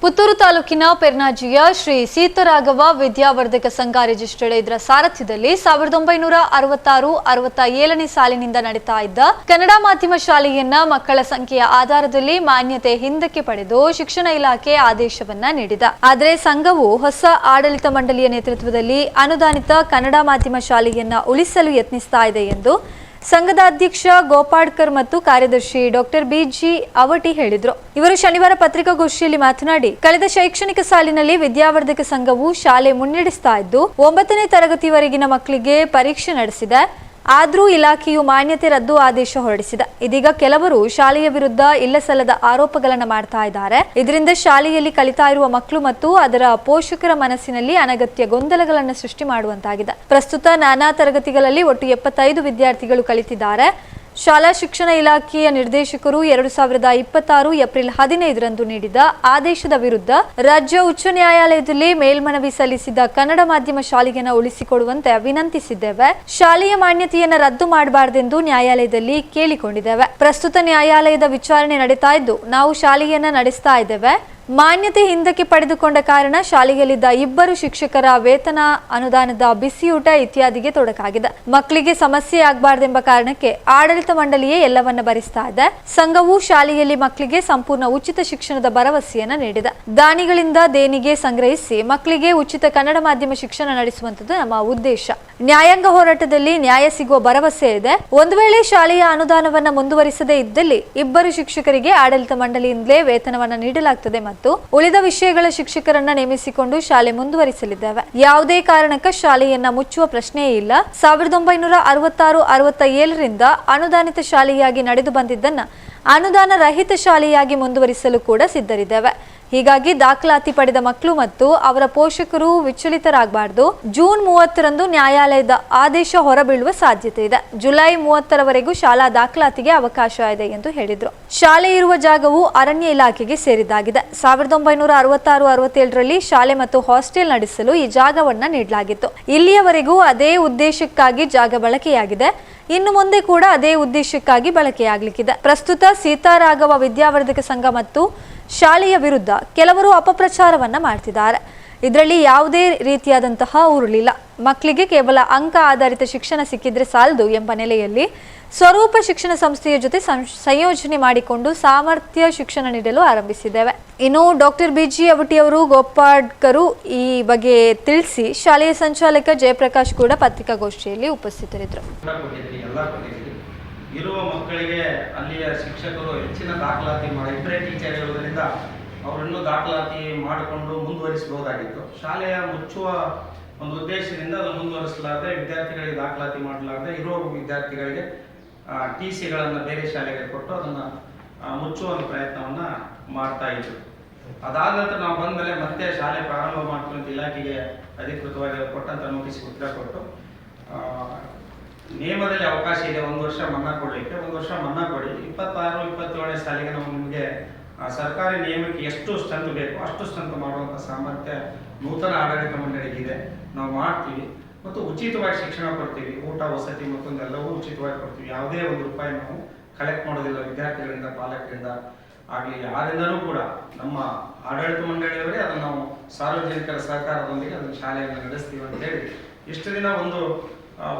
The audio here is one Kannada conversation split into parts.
ಪುತ್ತೂರು ತಾಲೂಕಿನ ಪೆರ್ನಾಜಿಯ ಶ್ರೀ ಸೀತಾರಾಘವ ವಿದ್ಯಾವರ್ಧಕ ಸಂಘ ರಿಜಿಸ್ಟರ್ಡ್ ಇದರ ಸಾರಥ್ಯದಲ್ಲಿ 1966-67ನೇ ಸಾಲಿನಿಂದ ನಡೀತಾ ಇದ್ದ ಕನ್ನಡ ಮಾಧ್ಯಮ ಶಾಲೆಯನ್ನ ಮಕ್ಕಳ ಸಂಖ್ಯೆಯ ಆಧಾರದಲ್ಲಿ ಮಾನ್ಯತೆ ಹಿಂದಕ್ಕೆ ಪಡೆದು ಶಿಕ್ಷಣ ಇಲಾಖೆ ಆದೇಶವನ್ನ ನೀಡಿದೆ. ಆದರೆ ಸಂಘವು ಹೊಸ ಆಡಳಿತ ಮಂಡಳಿಯ ನೇತೃತ್ವದಲ್ಲಿ ಅನುದಾನಿತ ಕನ್ನಡ ಮಾಧ್ಯಮ ಶಾಲೆಯನ್ನ ಉಳಿಸಲು ಯತ್ನಿಸ್ತಾ ಇದೆ ಎಂದು ಸಂಘದ ಅಧ್ಯಕ್ಷ ಗೋಪಾಡ್ಕರ್ ಮತ್ತು ಕಾರ್ಯದರ್ಶಿ ಡಾಕ್ಟರ್ ಬಿಜಿ ಅವಟಿ ಹೇಳಿದರು. ಇವರು ಶನಿವಾರ ಪತ್ರಿಕಾಗೋಷ್ಠಿಯಲ್ಲಿ ಮಾತನಾಡಿ, ಕಳೆದ ಶೈಕ್ಷಣಿಕ ಸಾಲಿನಲ್ಲಿ ವಿದ್ಯಾವರ್ಧಕ ಸಂಘವು ಶಾಲೆ ಮುನ್ನಡೆಸ್ತಾ ಇದ್ದು 9ನೇ ತರಗತಿವರೆಗಿನ ಮಕ್ಕಳಿಗೆ ಪರೀಕ್ಷೆ ನಡೆಸಿದೆ. ಆದರೂ ಇಲಾಖೆಯು ಮಾನ್ಯತೆ ರದ್ದು ಆದೇಶ ಹೊರಡಿಸಿದೆ. ಇದೀಗ ಕೆಲವರು ಶಾಲೆಯ ವಿರುದ್ಧ ಇಲ್ಲಸಲ್ಲದ ಆರೋಪಗಳನ್ನು ಮಾಡ್ತಾ ಇದ್ದಾರೆ. ಇದರಿಂದ ಶಾಲೆಯಲ್ಲಿ ಕಲಿತಾ ಇರುವ ಮಕ್ಕಳು ಮತ್ತು ಅದರ ಪೋಷಕರ ಮನಸ್ಸಿನಲ್ಲಿ ಅನಗತ್ಯ ಗೊಂದಲಗಳನ್ನು ಸೃಷ್ಟಿ ಮಾಡುವಂತಾಗಿದೆ. ಪ್ರಸ್ತುತ ನಾನಾ ತರಗತಿಗಳಲ್ಲಿ ಒಟ್ಟು 75 ವಿದ್ಯಾರ್ಥಿಗಳು ಕಲಿತಿದ್ದಾರೆ. ಶಾಲಾ ಶಿಕ್ಷಣ ಇಲಾಖೆಯ ನಿರ್ದೇಶಕರು 2026 ಏಪ್ರಿಲ್ 15ರಂದು ನೀಡಿದ ಆದೇಶದ ವಿರುದ್ಧ ರಾಜ್ಯ ಉಚ್ಚ ನ್ಯಾಯಾಲಯದಲ್ಲಿ ಮೇಲ್ಮನವಿ ಸಲ್ಲಿಸಿದ ಕನ್ನಡ ಮಾಧ್ಯಮ ಶಾಲೆಯನ್ನು ಉಳಿಸಿಕೊಡುವಂತೆ ವಿನಂತಿಸಿದ್ದೇವೆ. ಶಾಲೆಯ ಮಾನ್ಯತೆಯನ್ನು ರದ್ದು ಮಾಡಬಾರದೆಂದು ನ್ಯಾಯಾಲಯದಲ್ಲಿ ಕೇಳಿಕೊಂಡಿದ್ದೇವೆ. ಪ್ರಸ್ತುತ ನ್ಯಾಯಾಲಯದ ವಿಚಾರಣೆ ನಡೀತಾ ಇದ್ದು ನಾವು ಶಾಲೆಯನ್ನ ನಡೆಸ್ತಾ ಇದ್ದೇವೆ. ಮಾನ್ಯತೆ ಹಿಂದಕ್ಕೆ ಪಡೆದುಕೊಂಡ ಕಾರಣ ಶಾಲೆಯಲ್ಲಿದ್ದ 2 ಶಿಕ್ಷಕರ ವೇತನ, ಅನುದಾನದ ಬಿಸಿಯೂಟ ಇತ್ಯಾದಿಗೆ ತೊಡಕಾಗಿದೆ. ಮಕ್ಕಳಿಗೆ ಸಮಸ್ಯೆ ಆಗಬಾರದೆಂಬ ಕಾರಣಕ್ಕೆ ಆಡಳಿತ ಮಂಡಳಿಯೇ ಎಲ್ಲವನ್ನ ಭರಿಸ್ತಾ ಇದೆ. ಸಂಘವು ಶಾಲೆಯಲ್ಲಿ ಮಕ್ಕಳಿಗೆ ಸಂಪೂರ್ಣ ಉಚಿತ ಶಿಕ್ಷಣದ ಭರವಸೆಯನ್ನ ನೀಡಿದೆ. ದಾನಿಗಳಿಂದ ದೇಣಿಗೆ ಸಂಗ್ರಹಿಸಿ ಮಕ್ಕಳಿಗೆ ಉಚಿತ ಕನ್ನಡ ಮಾಧ್ಯಮ ಶಿಕ್ಷಣ ನಡೆಸುವಂತದ್ದು ನಮ್ಮ ಉದ್ದೇಶ. ನ್ಯಾಯಾಂಗ ಹೋರಾಟದಲ್ಲಿ ನ್ಯಾಯ ಸಿಗುವ ಭರವಸೆ ಇದೆ. ಒಂದು ವೇಳೆ ಶಾಲೆಯ ಅನುದಾನವನ್ನ ಮುಂದುವರಿಸದೇ ಇದ್ದಲ್ಲಿ 2 ಶಿಕ್ಷಕರಿಗೆ ಆಡಳಿತ ಮಂಡಳಿಯಿಂದಲೇ ವೇತನವನ್ನ ನೀಡಲಾಗುತ್ತದೆ ಮತ್ತು ಉಳಿದ ವಿಷಯಗಳ ಶಿಕ್ಷಕರನ್ನ ನೇಮಿಸಿಕೊಂಡು ಶಾಲೆ ಮುಂದುವರಿಸಲಿದ್ದೇವೆ. ಯಾವುದೇ ಕಾರಣಕ್ಕೆ ಶಾಲೆಯನ್ನ ಮುಚ್ಚುವ ಪ್ರಶ್ನೆಯೇ ಇಲ್ಲ. 1966-67ರಿಂದ ಅನುದಾನಿತ ಶಾಲೆಯಾಗಿ ನಡೆದು ಬಂದಿದ್ದನ್ನ ಅನುದಾನ ರಹಿತ ಶಾಲೆಯಾಗಿ ಮುಂದುವರಿಸಲು ಕೂಡ ಸಿದ್ಧರಿದ್ದೇವೆ. ಹೀಗಾಗಿ ದಾಖಲಾತಿ ಪಡೆದ ಮಕ್ಕಳು ಮತ್ತು ಅವರ ಪೋಷಕರು ವಿಚಲಿತರಾಗಬಾರದು. ಜೂನ್ 30ರಂದು ನ್ಯಾಯಾಲಯದ ಆದೇಶ ಹೊರಬೀಳುವ ಸಾಧ್ಯತೆ ಇದೆ. ಜುಲೈ 30ರವರೆಗೂ ಶಾಲಾ ದಾಖಲಾತಿಗೆ ಅವಕಾಶ ಇದೆ ಎಂದು ಹೇಳಿದರು. ಶಾಲೆ ಇರುವ ಜಾಗವು ಅರಣ್ಯ ಇಲಾಖೆಗೆ ಸೇರಿದ್ದಾಗಿದೆ. 1966-67ರಲ್ಲಿ ಶಾಲೆ ಮತ್ತು ಹಾಸ್ಟೆಲ್ ನಡೆಸಲು ಈ ಜಾಗವನ್ನ ನೀಡಲಾಗಿತ್ತು. ಇಲ್ಲಿಯವರೆಗೂ ಅದೇ ಉದ್ದೇಶಕ್ಕಾಗಿ ಜಾಗ ಬಳಕೆಯಾಗಿದೆ. ಇನ್ನು ಮುಂದೆ ಕೂಡ ಅದೇ ಉದ್ದೇಶಕ್ಕಾಗಿ ಬಳಕೆಯಾಗಲಿಕ್ಕಿದೆ. ಪ್ರಸ್ತುತ ಸೀತಾರಾಘವ ವಿದ್ಯಾವರ್ಧಕ ಸಂಘ ಮತ್ತು ಶಾಲೆಯ ವಿರುದ್ಧ ಕೆಲವರು ಅಪಪ್ರಚಾರವನ್ನ ಮಾಡ್ತಿದ್ದಾರೆ. ಇದರಲ್ಲಿ ಯಾವುದೇ ರೀತಿಯಾದಂತಹ ಉರುಳಿಲ್ಲ. ಮಕ್ಕಳಿಗೆ ಕೇವಲ ಅಂಕ ಆಧಾರಿತ ಶಿಕ್ಷಣ ಸಿಕ್ಕಿದ್ರೆ ಸಾಲದು ಎಂಬ ನೆಲೆಯಲ್ಲಿ ಸ್ವರೂಪ ಶಿಕ್ಷಣ ಸಂಸ್ಥೆಯ ಜೊತೆ ಸಂಯೋಜನೆ ಮಾಡಿಕೊಂಡು ಸಾಮರ್ಥ್ಯ ಶಿಕ್ಷಣ ನೀಡಲು ಆರಂಭಿಸಿದ್ದೇವೆ. ಇನ್ನು ಡಾಕ್ಟರ್ ಬಿಜಿ ಅವಟಿ ಅವರು ಗೋಪಾಡ್ಕರು ಈ ಬಗ್ಗೆ ತಿಳಿಸಿ ಶಾಲೆಯ ಸಂಚಾಲಕ ಜಯಪ್ರಕಾಶ್ ಕೂಡ ಪತ್ರಿಕಾಗೋಷ್ಠಿಯಲ್ಲಿ ಉಪಸ್ಥಿತರಿದ್ದರು. ಇರುವ ಮಕ್ಕಳಿಗೆ ಅಲ್ಲಿಯ ಶಿಕ್ಷಕರು ಹೆಚ್ಚಿನ ದಾಖಲಾತಿ ಇಬ್ಬರೇ ಟೀಚರ್ ಇರುವುದರಿಂದ ಅವರನ್ನು ದಾಖಲಾತಿ ಮಾಡಿಕೊಂಡು ಮುಂದುವರಿಸಬಹುದಾಗಿತ್ತು. ಶಾಲೆಯ ಮುಚ್ಚುವ ಒಂದು ಉದ್ದೇಶದಿಂದ ಅದು ಮುಂದುವರಿಸಲಾರದೆ ವಿದ್ಯಾರ್ಥಿಗಳಿಗೆ ದಾಖಲಾತಿ ಮಾಡಲಾರದೆ ಇರುವ ವಿದ್ಯಾರ್ಥಿಗಳಿಗೆ TCಗಳನ್ನು ಬೇರೆ ಶಾಲೆಗೆ ಕೊಟ್ಟು ಅದನ್ನು ಮುಚ್ಚುವ ಪ್ರಯತ್ನವನ್ನು ಮಾಡ್ತಾ ಇದ್ರು. ಅದಾದ ನಂತರ ನಾವು ಬಂದ ಮೇಲೆ ಮತ್ತೆ ಶಾಲೆ ಪ್ರಾರಂಭ ಮಾಡ್ತೀವಿ ಅಂತ ಇಲಾಖೆಗೆ ಅಧಿಕೃತವಾಗಿ ಕೊಟ್ಟಂತ ನೋಟಿಸ್ ಉತ್ತರ ಕೊಟ್ಟು ನಿಯಮದಲ್ಲಿ ಅವಕಾಶ ಇದೆ 1 ವರ್ಷ ಮನ್ನಾ ಕೊಡಲಿಕ್ಕೆ. 1 ವರ್ಷ ಮನ್ನಾ ಕೊಡಿ. 26-27ನೇ ಸಾಲಿಗೆ ನಾವು ನಿಮಗೆ ಸರ್ಕಾರಿ ನಿಯಮಕ್ಕೆ ಎಷ್ಟು ಸ್ಟ್ರೆಂತ್ ಬೇಕೋ ಅಷ್ಟು ಸ್ಟ್ರೆಂತ್ ಮಾಡುವಂಥ ಸಾಮರ್ಥ್ಯ ನೂತನ ಆಡಳಿತ ಮಂಡಳಿಗಿದೆ. ನಾವು ಮಾಡ್ತೀವಿ ಮತ್ತು ಉಚಿತವಾಗಿ ಶಿಕ್ಷಣ ಕೊಡ್ತೀವಿ. ಊಟ, ವಸತಿ ಮತ್ತೊಂದೆಲ್ಲವೂ ಉಚಿತವಾಗಿ ಕೊಡ್ತೀವಿ. ಯಾವುದೇ 1 ರೂಪಾಯಿ ನಾವು ಕಲೆಕ್ಟ್ ಮಾಡೋದಿಲ್ಲ ವಿದ್ಯಾರ್ಥಿಗಳಿಂದ, ಪಾಲಕರಿಂದ ಆಗಲಿ ಯಾರಿಂದನೂ ಕೂಡ. ನಮ್ಮ ಆಡಳಿತ ಮಂಡಳಿಯವರೇ ಅದನ್ನು ನಾವು ಸಾರ್ವಜನಿಕರ ಸಹಕಾರದೊಂದಿಗೆ ಅದನ್ನು ಶಾಲೆಯನ್ನು ನಡೆಸ್ತೀವಿ ಅಂತೇಳಿ ಇಷ್ಟು ದಿನ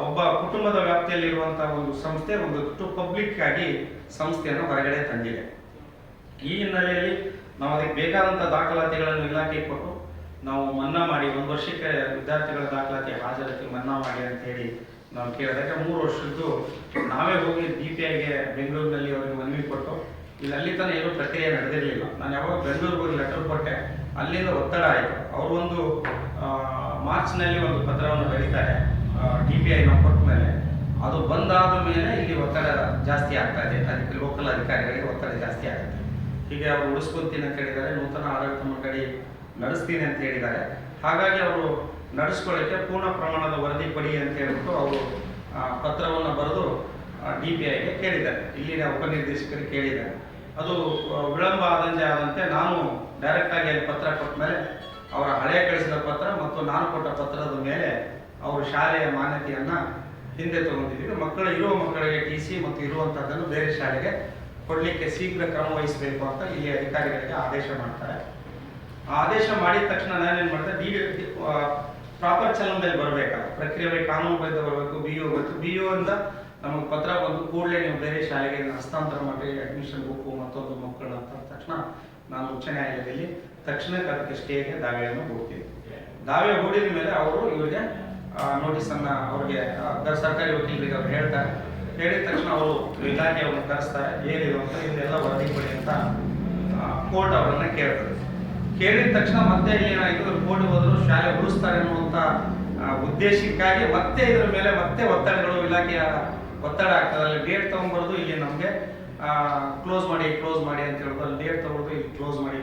ಒಬ್ಬ ಕುಟುಂಬದ ವ್ಯಾಪ್ತಿಯಲ್ಲಿರುವಂತಹ ಒಂದು ಸಂಸ್ಥೆ ಒಂದು ಪಬ್ಲಿಕ್ ಆಗಿ ಸಂಸ್ಥೆಯನ್ನು ಹೊರಗಡೆ ತಂದಿದೆ. ಈ ಹಿನ್ನೆಲೆಯಲ್ಲಿ ನಾವು ಅದಕ್ಕೆ ಬೇಕಾದಂಥ ದಾಖಲಾತಿಗಳನ್ನು ಇಲಾಖೆಗೆ ಕೊಟ್ಟು ನಾವು ಮನ್ನಾ ಮಾಡಿ 1 ವರ್ಷಕ್ಕೆ ವಿದ್ಯಾರ್ಥಿಗಳ ದಾಖಲಾತಿ ಹಾಜರಾತಿ ಮನ್ನಾ ಮಾಡಿ ಅಂತ ಹೇಳಿ ನಾವು ಕೇಳಿದಾಗ 3 ವರ್ಷದ್ದು ನಾವೇ ಹೋಗಿ DPIಗೆ ಬೆಂಗಳೂರಿನಲ್ಲಿ ಅವರಿಗೆ ಮನವಿ ಕೊಟ್ಟು ಅಲ್ಲಿ ತನಕ ಏನೂ ಪ್ರಕ್ರಿಯೆ ನಡೆದಿರಲಿಲ್ಲ. ನಾನು ಯಾವಾಗ ಬೆಂಗಳೂರಿಗೆ ಹೋಗಿ ಲೆಟರ್ ಕೊಟ್ಟೆ, ಅಲ್ಲಿಂದ ಒತ್ತಡ ಆಯಿತು. ಅವರು ಮಾರ್ಚ್ನಲ್ಲಿ ಒಂದು ಪತ್ರವನ್ನು ಬರೀತಾರೆ DPI ನಾವು ಕೊಟ್ಟ ಮೇಲೆ. ಅದು ಬಂದಾದ ಮೇಲೆ ಇಲ್ಲಿ ಒತ್ತಡ ಜಾಸ್ತಿ ಆಗ್ತಾ ಇದೆ. ಅದಕ್ಕೆ ಲೋಕಲ್ ಅಧಿಕಾರಿಗಳಿಗೆ ಒತ್ತಡ ಜಾಸ್ತಿ ಆಗುತ್ತೆ. ಹೀಗೆ ಅವರು ಉಳಿಸ್ಕೊತೀನಿ ಅಂತ ಹೇಳಿದ್ದಾರೆ. ನೂತನ ಆಡಳಿತ ಮಂಡಳಿ ನಡೆಸ್ತೀನಿ ಅಂತ ಹೇಳಿದ್ದಾರೆ. ಹಾಗಾಗಿ ಅವರು ನಡೆಸ್ಕೊಳ್ಳಿಕ್ಕೆ ಪೂರ್ಣ ಪ್ರಮಾಣದ ವರದಿ ಕೊಡಿ ಅಂತ ಹೇಳ್ಬಿಟ್ಟು ಅವರು ಪತ್ರವನ್ನು ಬರೆದು DPIಗೆ ಕೇಳಿದ್ದಾರೆ. ಇಲ್ಲಿನ ಉಪನಿರ್ದೇಶಕರಿಗೆ ಕೇಳಿದ್ದಾರೆ. ಅದು ವಿಳಂಬ ಆದಂತೆ ನಾನು ಡೈರೆಕ್ಟಾಗಿ ಅಲ್ಲಿ ಪತ್ರ ಕೊಟ್ಟ ಮೇಲೆ ಅವರ ಹಳೆ ಕಳಿಸಿದ ಪತ್ರ ಮತ್ತು ನಾನು ಕೊಟ್ಟ ಪತ್ರದ ಮೇಲೆ ಅವರು ಶಾಲೆಯ ಮಾನ್ಯತೆಯನ್ನು ಹಿಂದೆ ತಗೊಂಡಿದ್ದೀವಿ. ಇರುವ ಮಕ್ಕಳಿಗೆ TC ಮತ್ತು ಇರುವಂಥದ್ದನ್ನು ಬೇರೆ ಶಾಲೆಗೆ ಕೊಡಲಿಕ್ಕೆ ಶೀಘ್ರ ಕ್ರಮ ವಹಿಸಬೇಕು ಅಂತ ಇಲ್ಲಿ ಅಧಿಕಾರಿಗಳಿಗೆ ಆದೇಶ ಮಾಡ್ತಾರೆ. ಆದೇಶ ಮಾಡಿದ ತಕ್ಷಣ ನಾನೇನು ಮಾಡಿದೆ, ಪ್ರಾಪರ್ ಚಲನದಲ್ಲಿ ಬರಬೇಕಲ್ಲ, ಪ್ರಕ್ರಿಯೆ ಕಾನೂನುಬದ್ಧ ಬರಬೇಕು. ಬಿ ಯು ಅಂತ ನಮಗೆ ಪತ್ರ ಬಂದು ಕೂಡಲೇ ನೀವು ಬೇರೆ ಶಾಲೆಗೆ ಹಸ್ತಾಂತರ ಮಾಡಿ ಅಡ್ಮಿಷನ್ ಬುಕ್ಕು ಮತ್ತೊಂದು ಮಕ್ಕಳು ಅಂತ ತಕ್ಷಣ ನಾನು ಉಚ್ಚ ನ್ಯಾಯಾಲಯದಲ್ಲಿ ತಕ್ಷಣಕ್ಕೆ ಅದಕ್ಕೆ ಸ್ಟೇಗೆ ದಾವೆಯನ್ನು ಹೂಡ್ತೀನಿ. ದಾವೆ ಹೂಡಿದ ಮೇಲೆ ಅವರು ಇವರಿಗೆ ನೋಟಿಸನ್ನು ಅವ್ರಿಗೆ ಸರ್ಕಾರಿ ವಕೀಲರಿಗೆ ಅವ್ರು ಹೇಳ್ತಾರೆ. ಹೇಳಿದ ತಕ್ಷಣ ಅವರು ಇಲಾಖೆಯವ್ರನ್ನ ಕರೆಸ್ತಾರೆ. ಏನಿದು ಅಂತ ಇದೆಲ್ಲ ವರದಿ ಕೊಡಿ ಅಂತ ಕೋರ್ಟ್ ಅವರನ್ನ ಕೇಳ್ತದೆ. ಕೇಳಿದ ತಕ್ಷಣ ಮತ್ತೆ ಏನಾಯಿತು, ಕೋರ್ಟ್ ಹೋದ್ರು ಶಾಲೆ ಉಳಿಸ್ತಾರೆ ಅನ್ನುವಂಥ ಉದ್ದೇಶಕ್ಕಾಗಿ ಮತ್ತೆ ಇದ್ರ ಮೇಲೆ ಮತ್ತೆ ಒತ್ತಡಗಳು, ಇಲಾಖೆಯ ಒತ್ತಡ ಆಗ್ತದೆ. ಅಲ್ಲಿ ಡೇಟ್ ತಗೊಂಡ್ಬರೋದು, ಇಲ್ಲಿ ನಮಗೆ ಕ್ಲೋಸ್ ಮಾಡಿ ಅಂತ ಹೇಳೋದು, ಅಲ್ಲಿ ಡೇಟ್ ತಗೊಳ್ಳೋದು, ಇಲ್ಲಿ ಕ್ಲೋಸ್ ಮಾಡಿ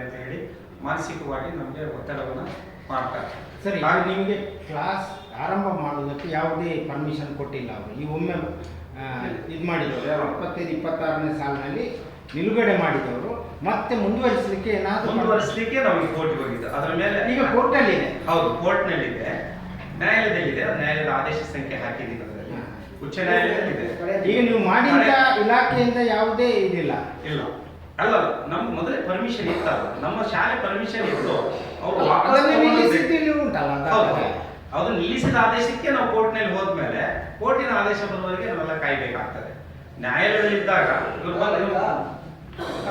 ಅಂತ ಹೇಳಿ ಮಾನಸಿಕವಾಗಿ ನಮಗೆ ಒತ್ತಡವನ್ನು ಮಾಡ್ತಾರೆ. ಸರಿ, ನಿಮಗೆ ಕ್ಲಾಸ್ ಆರಂಭ ಮಾಡೋದಕ್ಕೆ ಯಾವುದೇ ಪರ್ಮಿಷನ್ ಕೊಟ್ಟಿಲ್ಲ ಅವರು. ಈ ಒಮ್ಮೆ ಇದು ಮಾಡಿದವರು 25-26ನೇ ಸಾಲಿನಲ್ಲಿ ನಿಲುಗಡೆ ಮಾಡಿದವರು ಮತ್ತೆ ಮುಂದುವರಿಸಲಿಕ್ಕೆ ನಾವು ಕೋರ್ಟ್ಗೆ ಹೋಗಿದ್ದು. ಅದರ ಮೇಲೆ ಈಗ ಕೋರ್ಟಲ್ಲಿ ಇದೆ. ಹೌದು, ಕೋರ್ಟ್ನಲ್ಲಿದೆ, ನ್ಯಾಯಾಲಯದಲ್ಲಿದೆ. ನ್ಯಾಯಾಲಯದ ಆದೇಶ ಸಂಖ್ಯೆ ಹಾಕಿದ್ದೀನಿ ಅದರಲ್ಲಿ, ಉಚ್ಚ ನ್ಯಾಯಾಲಯದಲ್ಲಿದೆ. ಈಗ ನೀವು ಮಾಡಿದ ಇಲಾಖೆಯಿಂದ ಯಾವುದೇ ಇದಿಲ್ಲ? ಇಲ್ಲ, ಅಲ್ಲ, ನಮ್ಗೆ ಮೊದಲೇ ಪರ್ಮಿಷನ್ ಇತ್ತಲ್ಲ, ನಮ್ಮ ಶಾಲೆ ಪರ್ಮಿಷನ್ ಇತ್ತು. ಅವರು ಅದು ನಿಲ್ಲಿಸಿದ ಆದೇಶಕ್ಕೆ ನಾವು ಕೋರ್ಟ್ನಲ್ಲಿ ಹೋದ್ಮೇಲೆ ಕೋರ್ಟಿನ ಆದೇಶ ಬರುವವರೆಗೆ ನಾವೆಲ್ಲ ಕಾಯ್ಬೇಕಾಗ್ತದೆ. ನ್ಯಾಯಾಲಯದಲ್ಲಿದ್ದಾಗ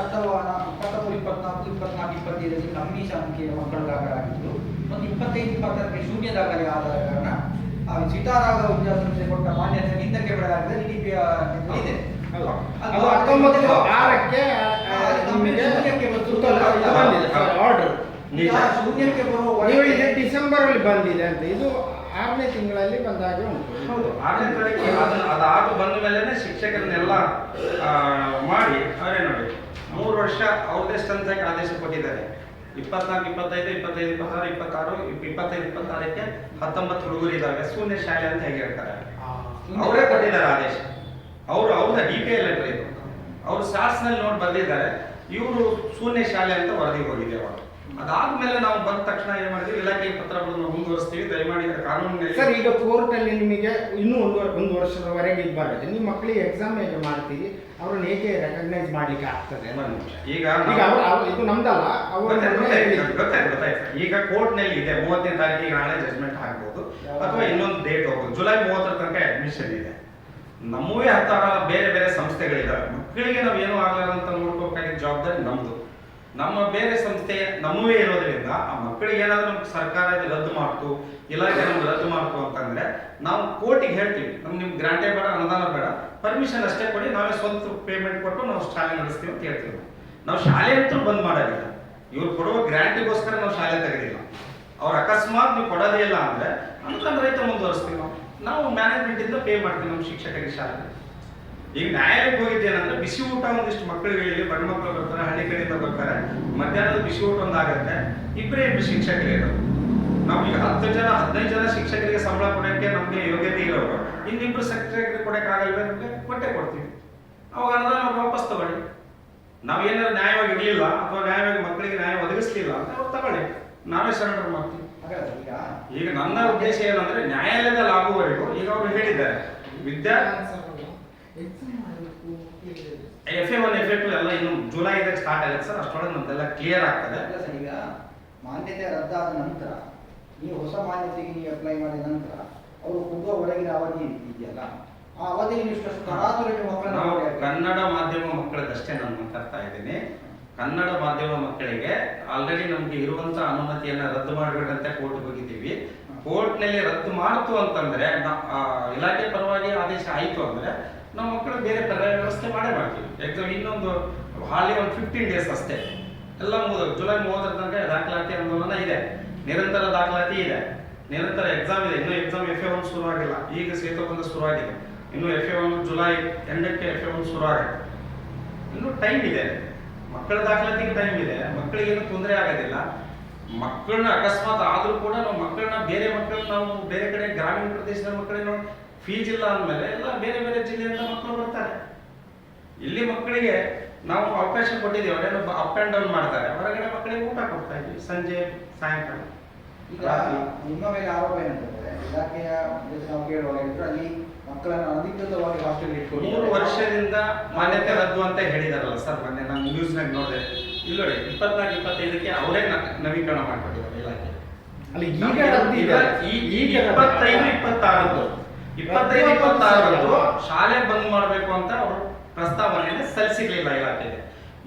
ಅಥವಾ 23, 24, 25 ಕಮ್ಮಿ ಸಂಖ್ಯೆಯ ಮಕ್ಕಳು ದಾಖಲಾಗಿದ್ದು, ಒಂದು 25-26ಕ್ಕೆ ಶೂನ್ಯ ದಾಖಲೆ ಆದ ಕಾರಣ ಸಿತಾರಾಗ ವಿದ್ಯಾಸಂಸ್ಥೆ ಕೊಟ್ಟ ಮಾನ್ಯತೆ ಹಿಂದಕ್ಕೆ ಬಿಡಲಾಗಿದೆ. ಇದೆ ಶೂನ್ಯಕ್ಕೆ ಬರುವ ಡಿಸೆಂಬರ್ ಅಲ್ಲಿ ಬಂದಿದೆ ಅಂತ. ಇದು 6ನೇ ತಿಂಗಳಲ್ಲಿ ಬಂದಾಗೆ ಉಂಟು. 6ನೇ ತಾರೀಕಿಗೆ ಅದಾಗಿ ಬಂದ ಮೇಲೆ ಶಿಕ್ಷಕರನ್ನೆಲ್ಲ ಮಾಡಿ ಅವರೇ ನೋಡಿ 3 ವರ್ಷ ಅವ್ರದೇ ಸ್ಟ್ರೆಂತ್ ಆದೇಶ ಕೊಟ್ಟಿದ್ದಾರೆ. 24, 25, 26, 25-26ಕ್ಕೆ 19 ಹುಡುಗರು ಇದ್ದಾವೆ, ಶೂನ್ಯ ಶಾಲೆ ಅಂತ ಹೇಗೆ ಹೇಳ್ತಾರೆ. ಅವರೇ ಕೊಟ್ಟಿದ್ದಾರೆ ಆದೇಶ. ಅವ್ರದ್ದು DPI ಲೆಟರ್ ಇದು. ಅವರು ಶಾಸ್ನಲ್ಲಿ ನೋಡಿ ಬಂದಿದ್ದಾರೆ, ಇವರು ಶೂನ್ಯ ಶಾಲೆ ಅಂತ ವರದಿ ಹೋಗಿದೆ. ಅವರು ಅದಾದ್ಮೇಲೆ ನಾವು ಬಂದ ತಕ್ಷಣ ಏನ್ ಮಾಡಿದ್ವಿ, ಇಲಾಖೆಗೆ ಪತ್ರ ಬರೆದು ಮುಂದುವರಿಸ್ತೀವಿ, ದಯಮಾಡಿ ಕಾನೂನಿನಲ್ಲಿ. ಸರ್, ಈಗ ಕೋರ್ಟ್ ಅಲ್ಲಿ ನಿಮಗೆ ಇನ್ನೂ ಒಂದು ವರ್ಷದವರೆಗೆ ಇದು ಬರುತ್ತೆ. ನಿಮ್ಮ ಮಕ್ಕಳಿಗೆ ಎಕ್ಸಾಮ್ ಹೇಗೆ ಮಾಡ್ತೀವಿ, ಅವ್ರನ್ನ ಹೇಗೆ ರೆಕಗ್ನೈಸ್ ಮಾಡ್ಲಿಕ್ಕೆ ಆಗ್ತದೆ? ಈಗ ಇದು ನಮ್ದಲ್ಲ, ಗೊತ್ತಾಯ್ತು. ಈಗ ಕೋರ್ಟ್ ನಲ್ಲಿ ಇದೆ, 30ನೇ ತಾರೀಕಿಗೆ ನಾಳೆ ಜಜ್ಮೆಂಟ್ ಆಗ್ಬೋದು, ಅಥವಾ ಇನ್ನೊಂದು ಡೇಟ್ ಹೋಗ್ಬೋದು. ಜುಲೈ 30ರ ತನಕ ಅಡ್ಮಿಷನ್ ಇದೆ. ನಮ್ಮವೇ 10 ಬೇರೆ ಬೇರೆ ಸಂಸ್ಥೆಗಳಿದ್ದಾವೆ. ಮಕ್ಕಳಿಗೆ ನಾವು ಏನೂ ಆಗಲಾರಂತ ನೋಡ್ಕೋಬೇಕಾಗಿದ್ದ ಜವಾಬ್ದಾರಿ ನಮ್ದು. ನಮ್ಮ ಬೇರೆ ಸಂಸ್ಥೆ ನಮ್ಮವೇ ಇರೋದ್ರಿಂದ ಆ ಮಕ್ಕಳಿಗೆ ಏನಾದ್ರೂ ನಮ್ಗೆ ಸರ್ಕಾರ ರದ್ದು ಮಾಡ್ತು, ಇಲಾಖೆ ನಮ್ಗೆ ರದ್ದು ಮಾಡ್ತು ಅಂತಂದ್ರೆ ನಾವು ಕೋರ್ಟಿಗೆ ಹೇಳ್ತೀವಿ, ನಿಮ್ಗೆ ಗ್ರಾಂಟೇ ಬೇಡ, ಅನುದಾನ ಬೇಡ, ಪರ್ಮಿಷನ್ ಅಷ್ಟೇ ಕೊಡಿ, ನಾವೇ ಸ್ವಂತ ಪೇಮೆಂಟ್ ಕೊಟ್ಟು ನಾವು ಶಾಲೆ ನಡೆಸ್ತೀವಿ ಅಂತ ಹೇಳ್ತೀವಿ. ನಾವು ಶಾಲೆ ಅಂತೂ ಬಂದ್ ಮಾಡೋದಿಲ್ಲ. ಇವ್ರು ಕೊಡುವ ಗ್ರಾಂಟಿಗೋಸ್ಕರ ನಾವು ಶಾಲೆ ತೆಗೆದಿಲ್ಲ. ಅವ್ರು ಅಕಸ್ಮಾತ್ ನೀವು ಕೊಡೋದೇ ಇಲ್ಲ ಅಂದ್ರೆ ಅನುದಾನ ರಹಿತ ಮುಂದುವರಿಸ್ತೀವಿ. ನಾವು ಮ್ಯಾನೇಜ್ಮೆಂಟ್ ಇಂದ ಪೇ ಮಾಡ್ತೀವಿ ನಮ್ಮ ಶಿಕ್ಷಕರಿಗೆ ಶಾಲೆ. ಈಗ ನ್ಯಾಯಾಲಯಕ್ಕೆ ಹೋಗಿದ್ದೇನಂದ್ರೆ ಬಿಸಿ ಊಟ ಒಂದಿಷ್ಟು ಮಕ್ಕಳಿಗೆ, ಬಡ ಮಕ್ಕಳು ಬರ್ತಾರೆ, ಹಳ್ಳಿ ಕಡೆಯಿಂದ ಬರ್ತಾರೆ, ಮಧ್ಯಾಹ್ನದ ಬಿಸಿ ಊಟ ಒಂದಾಗತ್ತೆ, 2 ಶಿಕ್ಷಕರೇ ಇರೋದು. ನಾವು ಈಗ 10 ಜನ 15 ಜನ ಶಿಕ್ಷಕರಿಗೆ ಸಂಬಳ ಕೊಡೋಕ್ಕೆ ನಮಗೆ ಯೋಗ್ಯತೆ ಇರೋರು, ಇನ್ನಿಬ್ರು ಶಿಕ್ಷಕರಿಗೆ ಕೊಡೋಕ್ಕಾಗಲ್ವೇ? ನಮಗೆ ಕೊಡ್ತೀವಿ. ಅವಾಗ ಅನುದಾನ ವಾಪಸ್ ತಗೊಳ್ಳಿ. ನಾವೇನಾದ್ರು ನ್ಯಾಯವಾಗಿ ಇರಲಿಲ್ಲ ಅಥವಾ ನ್ಯಾಯವಾಗಿ ಮಕ್ಕಳಿಗೆ ನ್ಯಾಯ ಒದಗಿಸ್ಲಿಲ್ಲ ಅಂತ ಅವ್ರು ತಗೊಳ್ಳಿ, ನಾವೇ ಸರೆಂಡರ್ ಮಾಡ್ತೀವಿ. ಈಗ ನನ್ನ ಉದ್ದೇಶ ಏನಂದ್ರೆ ನ್ಯಾಯಾಲಯದಲ್ಲಿ ಆಗುವವರೆಗೂ ಈಗ ಅವರು ಹೇಳಿದ್ದಾರೆ FA1 FA2 ಎಲ್ಲ ಇನ್ನು ಜುಲೈದಾಗ ಸ್ಟಾರ್ಟ್ ಆಗುತ್ತೆ ಸರ್. ಅಷ್ಟೊಳಗೆ ನಮ್ದೆಲ್ಲ ಕ್ಲಿಯರ್ ಆಗ್ತದೆ. ಈಗ ಮಾನ್ಯತೆ ರದ್ದಾದ ನಂತರ ನೀವು ಹೊಸ ಮಾನ್ಯತೆಗೆ ನೀವು ಅಪ್ಲೈ ಮಾಡಿದ ನಂತರ ಅವರು ಕೊಡುವ ಹೊರಗಿನ ಅವಧಿ ಇದೆಯಲ್ಲ, ಆ ಅವಧಿಯಲ್ಲಿ ಇಷ್ಟು ತರಾತುರಿ ಮಕ್ಕಳನ್ನು ಕನ್ನಡ ಮಾಧ್ಯಮ ಮಕ್ಕಳದಷ್ಟೇ ನಾನು ಮಾತಾಡ್ತಾ ಇದ್ದೀನಿ. ಕನ್ನಡ ಮಾಧ್ಯಮ ಮಕ್ಕಳಿಗೆ ಆಲ್ರೆಡಿ ನಮ್ಗೆ ಇರುವಂತ ಅನುಮತಿಯನ್ನ ರದ್ದು ಮಾಡಬೇಕಂತ ಕೋರ್ಟ್ ಹೋಗಿದ್ದೀವಿ. ಕೋರ್ಟ್ನಲ್ಲಿ ರದ್ದು ಮಾಡ್ತು ಅಂತಂದ್ರೆ ಇಲಾಖೆ ಪರವಾಗಿ ಆದೇಶ ಆಯ್ತು ಅಂದ್ರೆ ನಮ್ಮ ಮಕ್ಕಳು ಬೇರೆ ಪರ್ಯಾಯ ವ್ಯವಸ್ಥೆ ಮಾಡೇ ಮಾಡ್ತೀವಿ. ಎಕ್ಸಾಮ್ ಇನ್ನೊಂದು ಹಾಲಿ ಒಂದು 15 ಡೇಸ್ ಅಷ್ಟೇ, ಎಲ್ಲ ಜುಲೈ 30ರ ತನಕ ದಾಖಲಾತಿ ಆಂದೋಲನ ಇದೆ, ನಿರಂತರ ದಾಖಲಾತಿ ಇದೆ, ನಿರಂತರ ಎಕ್ಸಾಮ್ ಇದೆ. ಇನ್ನೂ ಎಕ್ಸಾಮ್ FA1 ಶುರು ಆಗಿಲ್ಲ, ಈಗ ಸೇತುಬಂಧ ಶುರುವಾಗಿದೆ. ಇನ್ನು FA1 ಜುಲೈ ಎಂಡಕ್ಕೆ FA1 ಶುರು ಆಗುತ್ತೆ. ಇನ್ನು ಟೈಮ್ ಇದೆ, ಮಕ್ಕಳ ದಾಖಲಾತಿಗೆ ಟೈಮ್ ಇದೆ, ಮಕ್ಕಳಿಗೇನು ತೊಂದರೆ ಆಗೋದಿಲ್ಲ. ಮಕ್ಕಳನ್ನ ಅಕಸ್ಮಾತ್ ಆದ್ರೂ ಕೂಡ ನಾವು ಮಕ್ಕಳನ್ನ ನಾವು ಬೇರೆ ಕಡೆ ಗ್ರಾಮೀಣ ಪ್ರದೇಶದ ಮಕ್ಕಳಿಗೆ ಫೀಸ್ ಇಲ್ಲ ಅಂದಮೇಲೆ ಎಲ್ಲ ಬೇರೆ ಬೇರೆ ಜಿಲ್ಲೆಯಿಂದ ಮಕ್ಕಳು ಬರ್ತಾರೆ. ಇಲ್ಲಿ ಮಕ್ಕಳಿಗೆ ನಾವು ಅವಕಾಶ ಕೊಟ್ಟಿದ್ದೀವಿ, ಅವರೇನು ಅಪ್ ಆ್ಯಂಡ್ ಡೌನ್ ಮಾಡ್ತಾರೆ, ಹೊರಗಡೆ ಮಕ್ಕಳಿಗೆ ಊಟ ಕೊಡ್ತಾ ಇದ್ವಿ ಸಂಜೆ ಸಾಯಂಕಾಲ. ಈಗ ನಿಮ್ಮ ಮೇಲೆ ಆರೋಪ ಏನಂತಂದ್ರೆ ಇಲಾಖೆಯ ನಾವು ಕೇಳುವಾಗ ಅಲ್ಲಿ ಮಕ್ಕಳನ್ನು ಅಧಿಕೃತವಾಗಿ ಹಾಸ್ಟೆಲ್ ಇಟ್ಕೊಂಡು 3 ವರ್ಷದಿಂದ ಮಾನ್ಯತೆ ರದ್ದು ಅಂತ ಹೇಳಿದಾರಲ್ಲ ಸರ್. ಮೊನ್ನೆ ನಾನು ನ್ಯೂಸ್ನಾಗ ನೋಡಿದೆ, ಇಲ್ಲ ನೋಡಿ 24-25ಕ್ಕೆ ಅವರೇ ನವೀಕರಣ ಮಾಡ್ಕೊಟ್ಟಿದ್ದಾರೆ ಇಲಾಖೆ. ಅಲ್ಲಿ ಈಗ ಈಗ 25-26 ಶಾಲೆ ಬಂದ್ ಮಾಡಬೇಕು ಅಂತ ಅವರು ಪ್ರಸ್ತಾವನೆಯನ್ನು ಸಲ್ಲಿಸಿರ್ಲಿಲ್ಲ ಇಲಾಖೆಗೆ.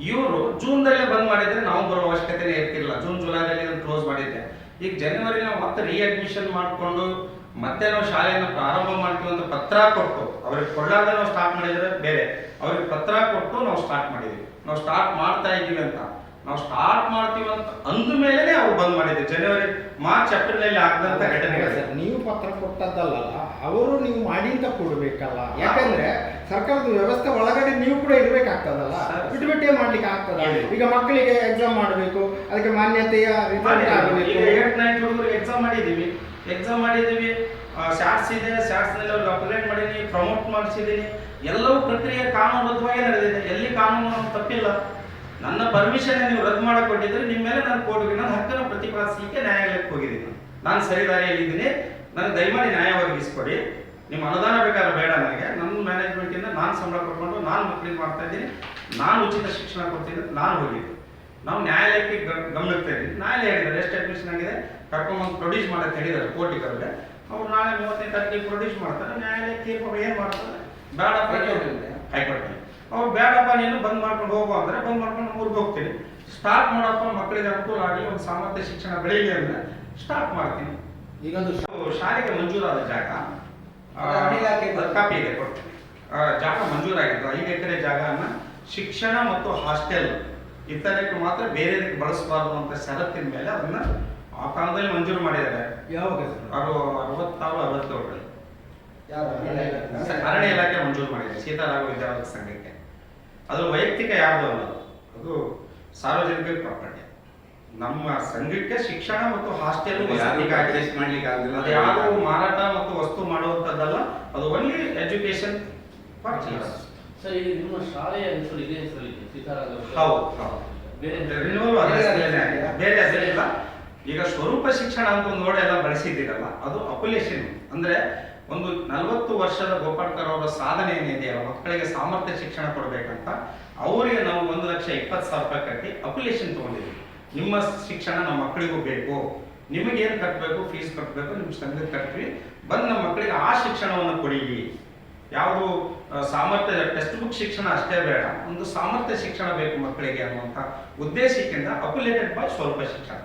ಇವರು ಜೂನ್ದಲ್ಲೇ ಬಂದ್ ಮಾಡಿದ್ರೆ ನಾವು ಬರೋ ಅವಶ್ಯಕತೆ ಇರ್ತಿಲ್ಲ. ಜೂನ್ ಜುಲೈದಲ್ಲಿ ಕ್ಲೋಸ್ ಮಾಡಿದ್ದೆ. ಈಗ ಜನವರಿ ನಾವು ಮತ್ತೆ ರೀಅಡ್ಮಿಷನ್ ಮಾಡಿಕೊಂಡು ಮತ್ತೆ ನಾವು ಶಾಲೆಯನ್ನು ಪ್ರಾರಂಭ ಮಾಡ್ತೀವಿ ಅಂತ ಪತ್ರ ಕೊಟ್ಟು ಅವ್ರಿಗೆ ಕೊಳ್ಳಾದ ನಾವು ಸ್ಟಾರ್ಟ್ ಮಾಡಿದ್ರೆ ಬೇರೆ, ಅವ್ರಿಗೆ ಪತ್ರ ಕೊಟ್ಟು ನಾವು ಸ್ಟಾರ್ಟ್ ಮಾಡಿದ್ವಿ. ನಾವು ಸ್ಟಾರ್ಟ್ ಮಾಡ್ತಾ ಇದ್ದೀವಿ ಅಂತ, ನಾವು ಸ್ಟಾರ್ಟ್ ಮಾಡ್ತೀವಿ ಅಂತ ಅಂದ ಮೇಲೆ ಅವ್ರು ಬಂದ್ ಮಾಡಿದ್ವಿ. ಜನವರಿ ಮಾರ್ಚ್ ಏಪ್ರಿಲ್ ಆಗದಂತ ಘಟನೆಗಳು. ನೀವು ಪತ್ರ ಕೊಟ್ಟದ್ದಲ್ಲ, ಅವರು ನೀವು ಮಾಡಿ ಅಂತ ಕೊಡ್ಬೇಕಲ್ಲ. ಯಾಕಂದ್ರೆ ಸರ್ಕಾರದ ವ್ಯವಸ್ಥೆ ಒಳಗಡೆ ನೀವು ಕೂಡ ಇರ್ಬೇಕಾಗ್ತದಲ್ಲ, ಬಿಟ್ಟೇ ಮಾಡ್ಲಿಕ್ಕೆ ಆಗ್ತದ? ಈಗ ಮಕ್ಕಳಿಗೆ ಎಕ್ಸಾಮ್ ಮಾಡಬೇಕು, ಅದಕ್ಕೆ ಮಾನ್ಯತೆಯ ರಿಸಲ್ಟ್ ಆಗಬೇಕು. 8th 9th ಹುಡುಗರಿಗೆ ಎಕ್ಸಾಮ್ ಮಾಡಿದ್ದೀವಿ. ಶಾರ್ಟ್ಸ್ ಇದೆ, ಶಾರ್ಟ್ಸ್ ನಲ್ಲಿ ಅವ್ರಿಗೆ ಅಪ್ಗ್ರೇಡ್ ಮಾಡೀನಿ, ಪ್ರಮೋಟ್ ಮಾಡಿಸಿದ್ದೀನಿ. ಎಲ್ಲವೂ ಪ್ರಕ್ರಿಯೆ ಕಾನೂನುಬದ್ಧವಾಗಿ ನಡೆದಿದೆ. ಎಲ್ಲಿ ಕಾನೂನು ತಪ್ಪಿಲ್ಲ. ನನ್ನ ಪರ್ಮಿಷನ್ ನೀವು ರದ್ದು ಮಾಡಕ್ ಕೊಟ್ಟಿದ್ರೆ ನಿಮ್ಮ ಮೇಲೆ ನಾನು ಕೋರ್ಟ್ಗೆ ನನ್ನ ಹಕ್ಕನ್ನು ಪ್ರತಿಪಾದಿಸಲಿಕ್ಕೆ ನ್ಯಾಯಾಲಯಕ್ಕೆ ಹೋಗಿದ್ದೀನಿ. ನಾನು ಸರಿದಾರಿಯಲ್ಲಿದ್ದೀನಿ, ನನಗೆ ದಯಮಾಡಿ ನ್ಯಾಯ ಒದಗಿಸ್ಕೊಡಿ. ನಿಮ್ಮ ಅನುದಾನ ಬೇಕಾದ್ರೆ ಬೇಡ ನನಗೆ. ನನ್ನ ಮ್ಯಾನೇಜ್ಮೆಂಟಿಂದ ನಾನು ಸಂಬಳ ಕೊಟ್ಕೊಂಡು ನಾನು ಮಕ್ಕಳಿಗೆ ಮಾಡ್ತಾ ಇದ್ದೀನಿ, ನಾನು ಉಚಿತ ಶಿಕ್ಷಣ ಕೊಡ್ತೀನಿ. ನಾನು ಹೋಗಿದ್ದೆ, ನಾವು ನ್ಯಾಯಾಲಯಕ್ಕೆ ಗಮನಕ್ಕೆ ಇದ್ದೀವಿ. ನ್ಯಾಯಾಲಯ ಹೇಳಿದ್ದಾರೆ ಎಷ್ಟು ಅಡ್ಮಿಷನ್ ಆಗಿದೆ ಕರ್ಕೊಂಡ್ಬಂದು ಪ್ರೊಡ್ಯೂಸ್ ಮಾಡಕ್ಕೆ ಹೇಳಿದ್ದಾರೆ ಕೋರ್ಟಿಗರಿಗೆ. ಅವ್ರು ನಾಳೆ 30ನೇ ತಾರೀಕಿಗೆ ಪ್ರೊಡ್ಯೂಸ್ ಮಾಡ್ತಾರೆ. ನ್ಯಾಯಾಲಯ ತೀರ್ಪು ಏನು ಮಾಡ್ತಾರೆ? ಬೇಡಪ್ಪ, ಹೈಕೋರ್ಟ್ ಅವ್ರು ಬೇಡಪ್ಪ ನೀನು ಬಂದ್ ಮಾಡ್ಕೊಂಡು ಹೋಗು ಅಂದ್ರೆ ಬಂದ್ ಮಾಡ್ಕೊಂಡು ಊರಿಗೆ ಹೋಗ್ತೀನಿ. ಸ್ಟಾರ್ಟ್ ಮಾಡಪ್ಪ, ಮಕ್ಕಳಿಗೆ ಅನುಕೂಲ ಆಗಿ ಒಂದು ಸಾಮರ್ಥ್ಯ ಶಿಕ್ಷಣ ಬೆಳೀಲಿ ಅಂದ್ರೆ ಸ್ಟಾರ್ಟ್ ಮಾಡ್ತೀನಿ. ಈಗ ಶಾಲೆಗೆ ಮಂಜೂರಾದ ಜಾಗ ಕಾಪಿ ಇದೆ ಕೊಡ್ತೀನಿ. ಜಾಗ ಮಂಜೂರಾಗಿದ್ದು 5 ಎಕರೆ ಜಾಗನ ಶಿಕ್ಷಣ ಮತ್ತು ಹಾಸ್ಟೆಲ್ ಇತರಕ್ಕೆ ಮಾತ್ರ ಬೇರೆದಕ್ಕೆ ಬಳಸಬಾರ್ದು ಅಂತ ಷರತ್ತಿನ ಮೇಲೆ ಅದನ್ನ ಆ ಕಾಲದಲ್ಲಿ ಮಂಜೂರು ಮಾಡಿದ್ದಾರೆ. ಯಾವಾಗ? 66-67 ಅರಣ್ಯ ಇಲಾಖೆ ಮಂಜೂರು ಮಾಡಿದೆ ಸೀತಾರಾಮ ವಿದ್ಯಾವರ್ಧಕ ಸಂಘಕ್ಕೆ. ಅದು ವೈಯಕ್ತಿಕ ಯಾರ್ದು ಅಲ್ಲ, ಅದು ಸಾರ್ವಜನಿಕ ಪ್ರಾಪರ್ಟಿ. ನಮ್ಮ ಸಂಘಕ್ಕೆ ಶಿಕ್ಷಣ ಮತ್ತು ಹಾಸ್ಟೆಲ್ ಯಾರು ಮಾರಾಟ ಮತ್ತು ವಸ್ತು ಮಾಡುವಂತದ್ದಲ್ಲ. ಅದು only education for children. Sir, ಈಗ ನಿಮ್ಮ ಶಾಲೆಯ ಹೆಸರು ಇದೇ ಹೆಸರಿದೆ ಸೀತಾರಾಮ? ಹೌದು, ಬೇರೆ ಹೆಸರಿಲ್ಲ. ಈಗ ಸ್ವರೂಪ ಶಿಕ್ಷಣ ಅಂತ ಒಂದು ವರ್ಡ್ ಎಲ್ಲ ಬಳಸಿದ್ದೀರಲ್ಲ, ಅದು ಅಪುಲೇಷನ್. ಅಂದ್ರೆ ಒಂದು 40 ವರ್ಷದ ಗೋಪಾಳ್ಕರ್ ಅವರ ಸಾಧನೆ ಏನಿದೆಯಲ್ಲ, ಮಕ್ಕಳಿಗೆ ಸಾಮರ್ಥ್ಯ ಶಿಕ್ಷಣ ಕೊಡ್ಬೇಕಂತ ಅವರಿಗೆ ನಾವು 1,20,000 ರೂಪಾಯಿ ಕಟ್ಟಿ ಅಪ್ಲಿಕೇಶನ್ ತಗೊಂಡಿದ್ವಿ. ನಿಮ್ಮ ಶಿಕ್ಷಣ ನಮ್ಮ ಮಕ್ಕಳಿಗೂ ಬೇಕು, ನಿಮಗೇನು ಕಟ್ಟಬೇಕು ಫೀಸ್ ಕಟ್ಟಬೇಕು ನಿಮ್ಮ ಸಂಘಕ್ಕೆ ಕಟ್ತೀವಿ, ಬಂದು ನಮ್ಮ ಮಕ್ಕಳಿಗೆ ಆ ಶಿಕ್ಷಣವನ್ನು ಕೊಡಿ. ಯಾವುದು ಸಾಮರ್ಥ್ಯ ಟೆಕ್ಸ್ಟ್ ಬುಕ್ ಶಿಕ್ಷಣ ಅಷ್ಟೇ ಬೇಡ, ಒಂದು ಸಾಮರ್ಥ್ಯ ಶಿಕ್ಷಣ ಬೇಕು ಮಕ್ಕಳಿಗೆ ಅನ್ನುವಂಥ ಉದ್ದೇಶಕ್ಕಿಂತ ಅಫಿಲಿಯೇಟೆಡ್ ಬೈ ಸ್ವರೂಪ ಶಿಕ್ಷಣ.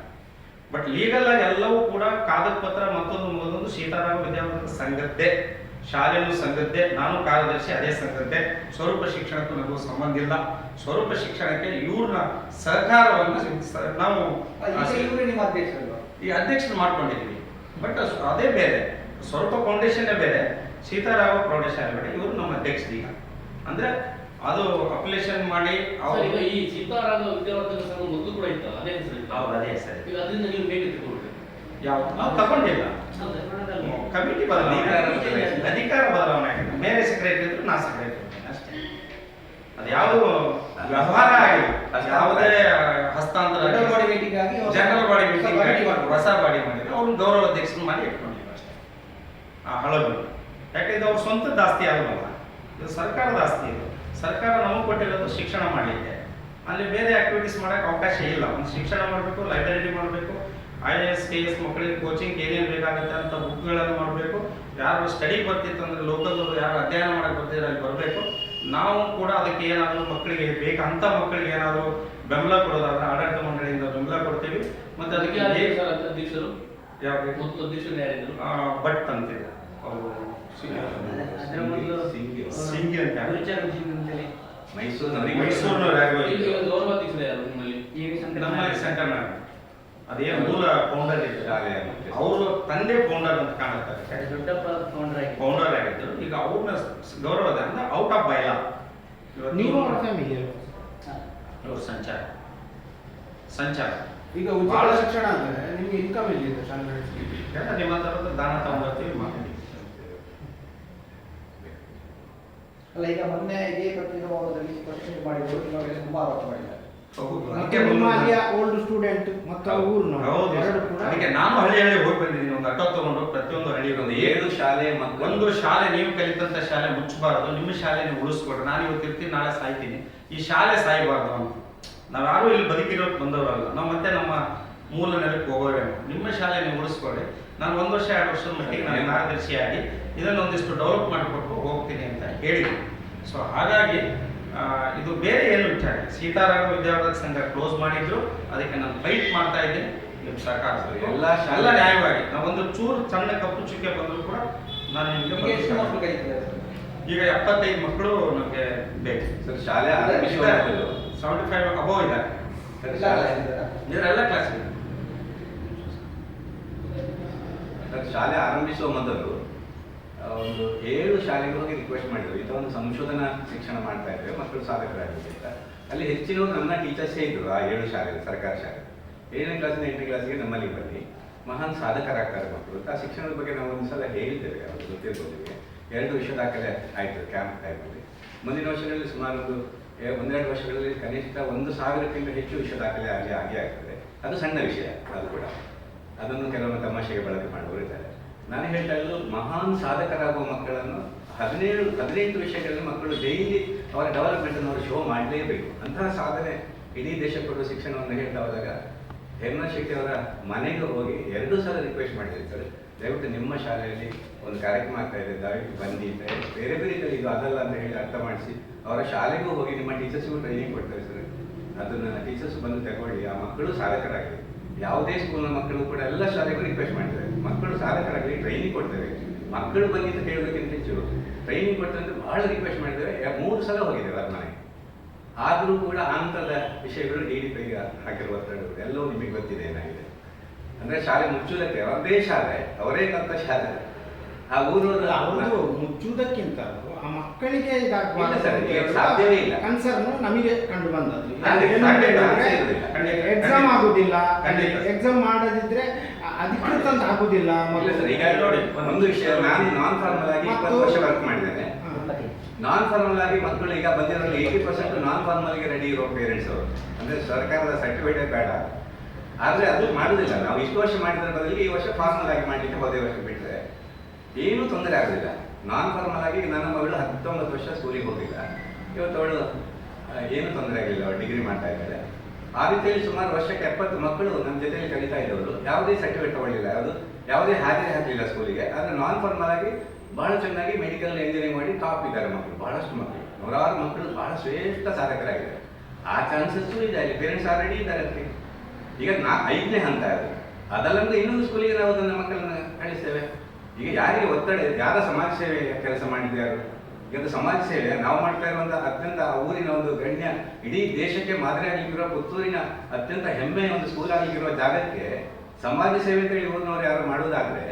ಬಟ್ ಲೀಗಲ್ ಆಗಿ ಎಲ್ಲವೂ ಕೂಡ ಕಾಗದ ಪತ್ರ ಮತ್ತೊಂದು ಸೀತಾರಾಮ ವಿದ್ಯಾವರ್ಧಕ ಸಂಘದ್ದೇ, ಶಾಲೆಯೂ ಸಂಘದ್ದೇ, ನಾನು ಕಾರ್ಯದರ್ಶಿ ಅದೇ ಸಂಘದ್ದೇ. ಸ್ವರೂಪ ಶಿಕ್ಷಣಕ್ಕೂ ನನಗೂ ಸಂಬಂಧ ಇಲ್ಲ. ಸ್ವರೂಪ ಶಿಕ್ಷಣಕ್ಕೆ ಇವ್ರನ್ನ ಸಹಕಾರವನ್ನು ನಾವು ಈ ಅಧ್ಯಕ್ಷರು ಮಾಡ್ಕೊಂಡಿದ್ದೀವಿ. ಬಟ್ ಅದೇ ಬೇರೆ, ಸ್ವರೂಪ ಫೌಂಡೇಶನ್ ಬೇರೆ, ಸೀತಾರಾಮ ಫೌಂಡೇಶನ್ ಬೇರೆ. ಇವರು ನಮ್ಮ ಅಧ್ಯಕ್ಷರು. ಈಗ ಅಂದ್ರೆ ಅದು ಅಪ್ಲಿಕೇಶನ್ ಮಾಡಿ ಈಗ ಈ ಸೀತಾರಾಮ ವಿದ್ಯಾವರ್ಧಕ ಸಂಘ ಮೊದಲು ಕೂಡ ಇತ್ತು, ಅದೇ ಹೆಸರು? ಹೌದು, ಅದೇ ಹೆಸರು. ಈಗ ಅದರಿಂದ ನೀವು ಬೇಗ ತಗೊಳ್ಬೇಕು. ಯಾವ್ದು ನಾವು ತಗೊಂಡಿಲ್ಲ, ಕಮಿಟಿ ಬದಲಾವಣೆ, ಅಧಿಕಾರ ಬದಲಾವಣೆ ಆಗಿದೆ. ಬೇರೆ ಸೆಕ್ರೆಟರಿ ಇದ್ರು ನಾ ಸೆಕ್ರೆಟರಿ ಅಷ್ಟೇ. ಅದು ಯಾವುದು ವ್ಯವಹಾರ ಆಗಿಲ್ಲ, ಯಾವುದೇ ಹಸ್ತಾಂತರ ಜನರಲ್ ಬಾಡಿ ಮೀಟಿಂಗ್ ಆಗಿ ಹೊಸ ಬಾಡಿ ಮಾಡಿದ್ರು. ಅವ್ರನ್ನ ಗೌರವ ಅಧ್ಯಕ್ಷರು ಮಾಡಿ ಇಟ್ಕೊಂಡಿದ್ರು ಅಷ್ಟೇ. ಆ ಹಳಬರು, ಯಾಕಂದ್ರೆ ಅವ್ರ ಸ್ವಂತ ಆಸ್ತಿ ಆಗಲ್ಲ, ಇದು ಸರ್ಕಾರದ ಆಸ್ತಿ. ಇದು ಸರ್ಕಾರ ನಮಗೆ ಕೊಟ್ಟಿರೋದು ಶಿಕ್ಷಣ ಮಾಡಲಿಕ್ಕೆ. ಅಲ್ಲಿ ಬೇರೆ ಆಕ್ಟಿವಿಟೀಸ್ ಮಾಡೋಕ್ಕೆ ಅವಕಾಶ ಇಲ್ಲ. ಒಂದು ಶಿಕ್ಷಣ ಮಾಡಬೇಕು, ಲೈಬ್ರರಿ ಮಾಡಬೇಕು, IAS KS ಮಕ್ಕಳಿಗೆ ಕೋಚಿಂಗ್ ಏನೇನು ಬೇಕಾಗುತ್ತೆ ಅಂತ ಬುಕ್ಗಳನ್ನು ಮಾಡಬೇಕು. ಯಾರು ಸ್ಟಡಿ ಬರ್ತಿತ್ತು ಅಂದರೆ ಲೋಕಲ್ದವರು ಯಾರು ಅಧ್ಯಯನ ಮಾಡಕ್ಕೆ ಬರ್ತಿದ್ರೆ ಅಲ್ಲಿ ಬರಬೇಕು. ನಾವು ಕೂಡ ಅದಕ್ಕೆ ಏನಾದರೂ ಮಕ್ಕಳಿಗೆ ಬೇಕಂತ ಮಕ್ಕಳಿಗೆ ಏನಾದರೂ ಬೆಂಬಲ ಕೊಡೋದಾದ್ರೆ ಆಡಳಿತ ಮಂಡಳಿಯಿಂದ ಬೆಂಬಲ ಕೊಡ್ತೀವಿ. ಮತ್ತು ಅದಕ್ಕೆ ಅಧ್ಯಕ್ಷರು ಯಾವುದು ಮೊದಲು ಅಧ್ಯಕ್ಷರು ಯಾರಿದ್ರು? ಭಟ್ ಅಂತಿದೆ ಅವರು, ಸಿಂಗಿ ಅಂತ ಮೈಸೂರಿನವ್ರು. ಗೌರವಾಧ್ಯಕ್ಷರು ಯಾರು ನಿಮ್ಮಲ್ಲಿ? ನಮ್ಮಲ್ಲಿ ಶಂಕರ್ ನಾರಾಯಣ, ಅದೇ ಮೂಲ ಫೌಂಡರ್ ಇದ್ದಾರೆ. ಅವರು ತಂದೆ ಫೌಂಡರ್ ಅಂತ ಕಾಣುತ್ತಾರೆ, ಫೌಂಡರ್ ಆಗಿದ್ದರು. ಈಗ ಅವ್ರನ್ನ ಗೌರವದ ಅಂದ್ರೆ ಔಟ್ ಆಫ್ ಬೈಲಾ. ನೀವು ಅವರ ಫ್ಯಾಮಿಲಿ ಇವರು ಸಂಚಾರ ಈಗ ಉಚಿತ ಶಿಕ್ಷಣ ಅಂದ್ರೆ ನಿಮ್ಗೆ ಇನ್ಕಮ್ ಎಲ್ಲಿದೆ? ನಿಮ್ಮ ಥರದ ದಾನ ತಗೊಂಡ್ಬರ್ತೀವಿ ಮಾಡಿ. ಅಲ್ಲ, ಈಗ ಮೊನ್ನೆ ಇದೇ ಪತ್ರಿಕಾ ಭವನದಲ್ಲಿ ಪ್ರಶ್ನೆ ಮಾಡಿದ್ರು, ಇವಾಗೆಲ್ಲ ತುಂಬಾ ಆರೋಪ ಮಾಡಿದ್ದಾರೆ. ಓಲ್ಡ್ ಸ್ಟೂಡೆಂಟ್ ಮತ್ತು ಊರು ಎರಡು ಕೂಡ. ಅದಕ್ಕೆ ನಾನು ಹಳ್ಳಿ ಹೋಗಿ ಬಂದಿದ್ದೀನಿ. ಒಂದು ಆಟೋ ತಗೊಂಡು ಪ್ರತಿಯೊಂದು ಹಳ್ಳಿ ಒಂದು 7 ಶಾಲೆ, ಒಂದು ಶಾಲೆ ನೀವು ಕಲಿತಂತ ಶಾಲೆ ಮುಚ್ಚಬಾರದು, ನಿಮ್ಮ ಶಾಲೆ ನೀವು ಉಳಿಸ್ಕೊಡ್ರಿ. ನಾನು ಇವತ್ತು ಇರ್ತೀನಿ, ನಾಳೆ ಸಾಯ್ತೀನಿ, ಈ ಶಾಲೆ ಸಾಯಬಾರ್ದು ಅಂತ ನಾವ್ಯಾರು ಇಲ್ಲಿ ಬದುಕಿರೋಕೆ ಬಂದವರಲ್ಲ, ನಾವು ಮತ್ತೆ ನಮ್ಮ ಮೂಲ ನೆಲಕ್ಕೆ ಹೋಗೋರೇನು. ನಿಮ್ಮ ಶಾಲೆ ನೀವು ಉಳಿಸ್ಕೊಳ್ಳಿ, ನಾನು 1 ವರ್ಷ 2 ವರ್ಷದ ಮಟ್ಟಿಗೆ ನಾನು ಮಾರ್ಗದರ್ಶಿಯಾಗಿ ಇದನ್ನು ಒಂದಿಷ್ಟು ಡೆವಲಪ್ ಮಾಡಿಕೊಟ್ಟು ಹೋಗ್ತೀನಿ ಅಂತ ಹೇಳಿದ್ವಿ. ಸೊ ಹಾಗಾಗಿ ಇದು ಬೇರೆ ಏನು ವಿಚಾರ. ಸೀತಾರಾಮ ವಿದ್ಯಾವರ್ಧಕ ಸಂಘ ಕ್ಲೋಸ್ ಮಾಡಿದ್ರು, ಅದಕ್ಕೆ ನಾನು ಫೈಟ್ ಮಾಡ್ತಾ ಇದ್ದೀನಿ. ನಿಮ್ಮ ಸಹಕಾರ ಎಲ್ಲ ನ್ಯಾಯವಾಗಿ ನಾವೊಂದು ಚೂರು ಸಣ್ಣ ಕಪ್ಪು ಚುಕ್ಕೆ ಬಂದರೂ ಕೂಡ ನಾನು ನಿಮಗೆ ಎಷ್ಟು ಮಕ್ಕಳು ಕರೀತಾರೆ? ಈಗ 75 ಮಕ್ಕಳು ನಮಗೆ ಬೇಕು ಸರ್. ಶಾಲೆ 75 ಅಬೋವ್ ಇದ್ದಾರೆ. ಇವರೆಲ್ಲ ಕ್ಲಾಸ್ ಇದೆ. ಶಾಲೆ ಆರಂಭಿಸುವ ಮೊದಲು ಒಂದು 7 ಶಾಲೆಗೆ ಹೋಗಿ ರಿಕ್ವೆಸ್ಟ್ ಮಾಡಿದ್ರು, ಇದು ಒಂದು ಸಂಶೋಧನಾ ಶಿಕ್ಷಣ ಮಾಡ್ತಾ ಇದ್ದೇವೆ, ಮಕ್ಕಳು ಸಾಧಕರಾಗಬೇಕು ಅಂತ. ಅಲ್ಲಿ ಹೆಚ್ಚಿನವರು ನನ್ನ ಟೀಚರ್ಸೇ ಇದ್ರು ಆ 7 ಶಾಲೆ, ಸರ್ಕಾರಿ ಶಾಲೆ. 7ನೇ ಕ್ಲಾಸಿಂದ 8ನೇ ಕ್ಲಾಸ್ಗೆ ನಮ್ಮಲ್ಲಿ ಬನ್ನಿ, ಮಹಾನ್ ಸಾಧಕರಾಗ್ತಾರೆ ಮಕ್ಕಳು. ಆ ಶಿಕ್ಷಣದ ಬಗ್ಗೆ ನಾವು ಒಂದ್ಸಲ ಹೇಳಿದ್ದೇವೆ, ಅವ್ರು ಗೊತ್ತಿರ್ಬೋದು. 2 ವಿಶ್ವ ದಾಖಲೆ ಆಯಿತು ಕ್ಯಾಂಪ್ ಟೈಮಲ್ಲಿ. ಮುಂದಿನ ವರ್ಷಗಳಲ್ಲಿ ಸುಮಾರು 1-2 ವರ್ಷಗಳಲ್ಲಿ ಕನಿಷ್ಠ 1,000ಕ್ಕಿಂತ ಹೆಚ್ಚು ವಿಶ್ವ ದಾಖಲೆ ಆಗೇ ಆಗ್ತದೆ. ಅದು ಸಣ್ಣ ವಿಷಯ, ಅದು ಕೂಡ ಅದನ್ನು ಕೆಲವೊಂದು ತಮಾಷೆಗೆ ಬಳಕೆ ಮಾಡುವವರು ಇದ್ದಾರೆ. ನಾನು ಹೇಳ್ತಾ ಇರೋದು ಮಹಾನ್ ಸಾಧಕರಾಗುವ ಮಕ್ಕಳನ್ನು 17-18 ವಿಷಯಗಳಲ್ಲಿ ಮಕ್ಕಳು ಡೈಲಿ ಅವರ ಡೆವಲಪ್ಮೆಂಟನ್ನು ಅವರು ಶೋ ಮಾಡಲೇಬೇಕು. ಅಂತಹ ಸಾಧನೆ ಇಡೀ ದೇಶ ಕೊಡುವ ಶಿಕ್ಷಣವನ್ನು ಹೇಳ್ತಾ ಹೋದಾಗ ಹೇಮನಾಥ್ ಶೆಟ್ಟಿ ಅವರ ಮನೆಗೆ ಹೋಗಿ 2 ಸಲ ರಿಕ್ವೆಸ್ಟ್ ಮಾಡಿರ್ತಾರೆ, ದಯವಿಟ್ಟು ನಿಮ್ಮ ಶಾಲೆಯಲ್ಲಿ ಒಂದು ಕಾರ್ಯಕ್ರಮ ಆಗ್ತಾ ಇದೆ, ದಯವಿಟ್ಟು ಬನ್ನಿ ಅಂತ ಹೇಳಿ ಬೇರೆ ಬೇರೆ ರೀತಿಯಲ್ಲಿ ಇದು ಅದಲ್ಲ ಅಂತ ಹೇಳಿ ಅರ್ಥ ಮಾಡಿಸಿ ಅವರ ಶಾಲೆಗೂ ಹೋಗಿ ನಿಮ್ಮ ಟೀಚರ್ಸ್ಗೂ ಟ್ರೈನಿಂಗ್ ಕೊಡ್ತಾರೆ ಸರ್. ಅದನ್ನು ಟೀಚರ್ಸ್ ಬಂದು ತಗೊಳ್ಳಿ, ಆ ಮಕ್ಕಳು ಸಾಧಕರಾಗಲಿ. ಯಾವುದೇ ಸ್ಕೂಲ್ನ ಮಕ್ಕಳು ಕೂಡ ಎಲ್ಲ ಶಾಲೆಗೂ ರಿಕ್ವೆಸ್ಟ್ ಮಾಡಿದ್ದಾರೆ, ಮಕ್ಕಳು ಸಾಧಕರಾಗಲಿ, ಟ್ರೈನಿಂಗ್ ಕೊಡ್ತೇವೆ. ಮಕ್ಕಳು ಬನ್ನಿ ಅಂತ ಹೇಳೋದಕ್ಕಿಂತ ಹೆಚ್ಚು ಟ್ರೈನಿಂಗ್ ಕೊಡ್ತಾರೆ ಅಂತ ಬಹಳ ರಿಕ್ವೆಸ್ಟ್ ಮಾಡಿದ್ದೇವೆ. 3 ಸಲ ಹೋಗಿದ್ದೇವೆ ಅವ್ರ ಮನೆಗೆ. ಆದರೂ ಕೂಡ ಆಂತರದ ವಿಷಯಗಳು DDPಗೆ ಹಾಕಿರುವ ಒತ್ತಡಗಳು ಎಲ್ಲವೂ ನಿಮಗೆ ಗೊತ್ತಿದೆ ಏನಾಗಿದೆ. ಅಂದರೆ ಶಾಲೆ ಮುಚ್ಚುವುದಕ್ಕೆ ಅವರದೇ ಶಾಲೆ, ಅವರೇ ಕಲಿತ ಶಾಲೆ, ಆ ಊರವರು ಅವರು ಮುಚ್ಚುವುದಕ್ಕಿಂತ ಆ ಮಕ್ಕಳಿಗೆ ಸಾಧ್ಯವೇ ಇಲ್ಲ. ಕನ್ಸರ್ನ್ ನಮಗೆ ಕಂಡು ಬಂದದ್ದು. ಎಕ್ಸಾಮ್ ಎಕ್ಸಾಮ್ ಆಗುದಿಲ್ಲ, ಎಕ್ಸಾಮ್ ಮಾಡದಿದ್ರೆ ಅಧಿಕೃತ ಅಂತ ಆಗುದಿಲ್ಲ. ಈಗ ನೋಡಿ ಒಂದು ವಿಷಯ, ನಾನು ನಾನ್ ಫಾರ್ಮಲ್ ಆಗಿ 20 ವರ್ಷ ವರ್ಕ್ ಮಾಡಿದ್ದೇನೆ. ನಾನ್ ಫಾರ್ಮಲ್ ಆಗಿ ಮಕ್ಕಳು ಈಗ ಬಂದಿರೋರು 80% ನಾನ್ ಫಾರ್ಮಲ್ಗೆ ರೆಡಿ ಇರೋ ಪೇರೆಂಟ್ಸ್ ಅವರು. ಅಂದರೆ ಸರ್ಕಾರದ ಸರ್ಟಿಫಿಕೇಟ್ ಬೇಡ, ಆದರೆ ಅದು ಮಾಡುವುದಿಲ್ಲ. ನಾವು ಇಷ್ಟು ವರ್ಷ ಮಾಡಿದ್ರ ಬದಲಿಗೆ ಈ ವರ್ಷ ಫಾರ್ಮಲ್ ಆಗಿ ಮಾಡಲಿಕ್ಕೆ ಹೋದೇ ವರ್ಷ ಬಿಟ್ಟರೆ ಏನೂ ತೊಂದರೆ ಆಗೋದಿಲ್ಲ. ನಾನ್ ಫಾರ್ಮಲ್ ಆಗಿ ನನ್ನ ಮಗಳು 19 ವರ್ಷ ಸ್ಕೂಲಿಗೆ ಹೋಗಿಲ್ಲ, ಇವತ್ತು ಅವಳು ಏನೂ ತೊಂದರೆ ಆಗಲಿಲ್ಲ, ಅವಳು ಡಿಗ್ರಿ ಮಾಡ್ತಾ ಇದ್ದಾಳೆ. ಆ ರೀತಿಯಲ್ಲಿ ಸುಮಾರು ವರ್ಷಕ್ಕೆ 70 ಮಕ್ಕಳು ನಮ್ಮ ಜೊತೆಯಲ್ಲಿ ಕಲಿತಾ ಇದ್ದವರು ಯಾವುದೇ ಸರ್ಟಿಫಿಕೇಟ್ ತಗೊಳ್ಳಿಲ್ಲ, ಯಾವುದೇ ಹಾಜರಿ ಹಾಕಲಿಲ್ಲ ಸ್ಕೂಲಿಗೆ. ಆದರೆ ನಾನ್ ಫಾರ್ಮಲ್ ಆಗಿ ಬಹಳ ಚೆನ್ನಾಗಿ ಮೆಡಿಕಲ್ ಇಂಜಿನಿಯರಿಂಗ್ ಮಾಡಿ ಟಾಪ್ ಇದ್ದಾರೆ ಮಕ್ಕಳು, ಬಹಳಷ್ಟು ಮಕ್ಕಳು, 100 ಮಕ್ಕಳು ಬಹಳ ಶ್ರೇಷ್ಠ ಸಾಧಕರಾಗಿದ್ದಾರೆ. ಆ ಚಾನ್ಸಸ್ಸು ಇದೆ, ಅಲ್ಲಿ ಪೇರೆಂಟ್ಸ್ ಆಲ್ರೆಡಿ ಇದ್ದಾರೆ. ಅದಕ್ಕೆ ಈಗ 5ನೇ ಹಂತ ಅದು. ಅದಲ್ಲಂದ್ರೆ ಇನ್ನೊಂದು ಸ್ಕೂಲಿಗೆ ನಾವು ಅದನ್ನು ಮಕ್ಕಳನ್ನ ಕಳಿಸ್ತೇವೆ. ಈಗ ಯಾರಿಗೆ ಒತ್ತಡ, ಯಾರ ಸಮಾಜ ಸೇವೆ ಕೆಲಸ ಮಾಡಿದ್ಯಾರು? ಈಗ ಸಮಾಜ ಸೇವೆ ನಾವು ಮಾಡ್ತಾ ಇರುವಂಥ ಅತ್ಯಂತ ಊರಿನ ಒಂದು ಗಣ್ಯ, ಇಡೀ ದೇಶಕ್ಕೆ ಮಾದರಿ ಆಗಲಿಕ್ಕಿರುವ ಪುತ್ತೂರಿನ ಅತ್ಯಂತ ಹೆಮ್ಮೆಯ ಒಂದು ಸ್ಕೂಲ್ ಆಗಲಿಕ್ಕಿರುವ ಜಾಗಕ್ಕೆ ಸಮಾಜ ಸೇವೆ ಅಂತ ಹೇಳಿ ಊರಿನವ್ರು ಯಾರು ಮಾಡುವುದಾದ್ರೆ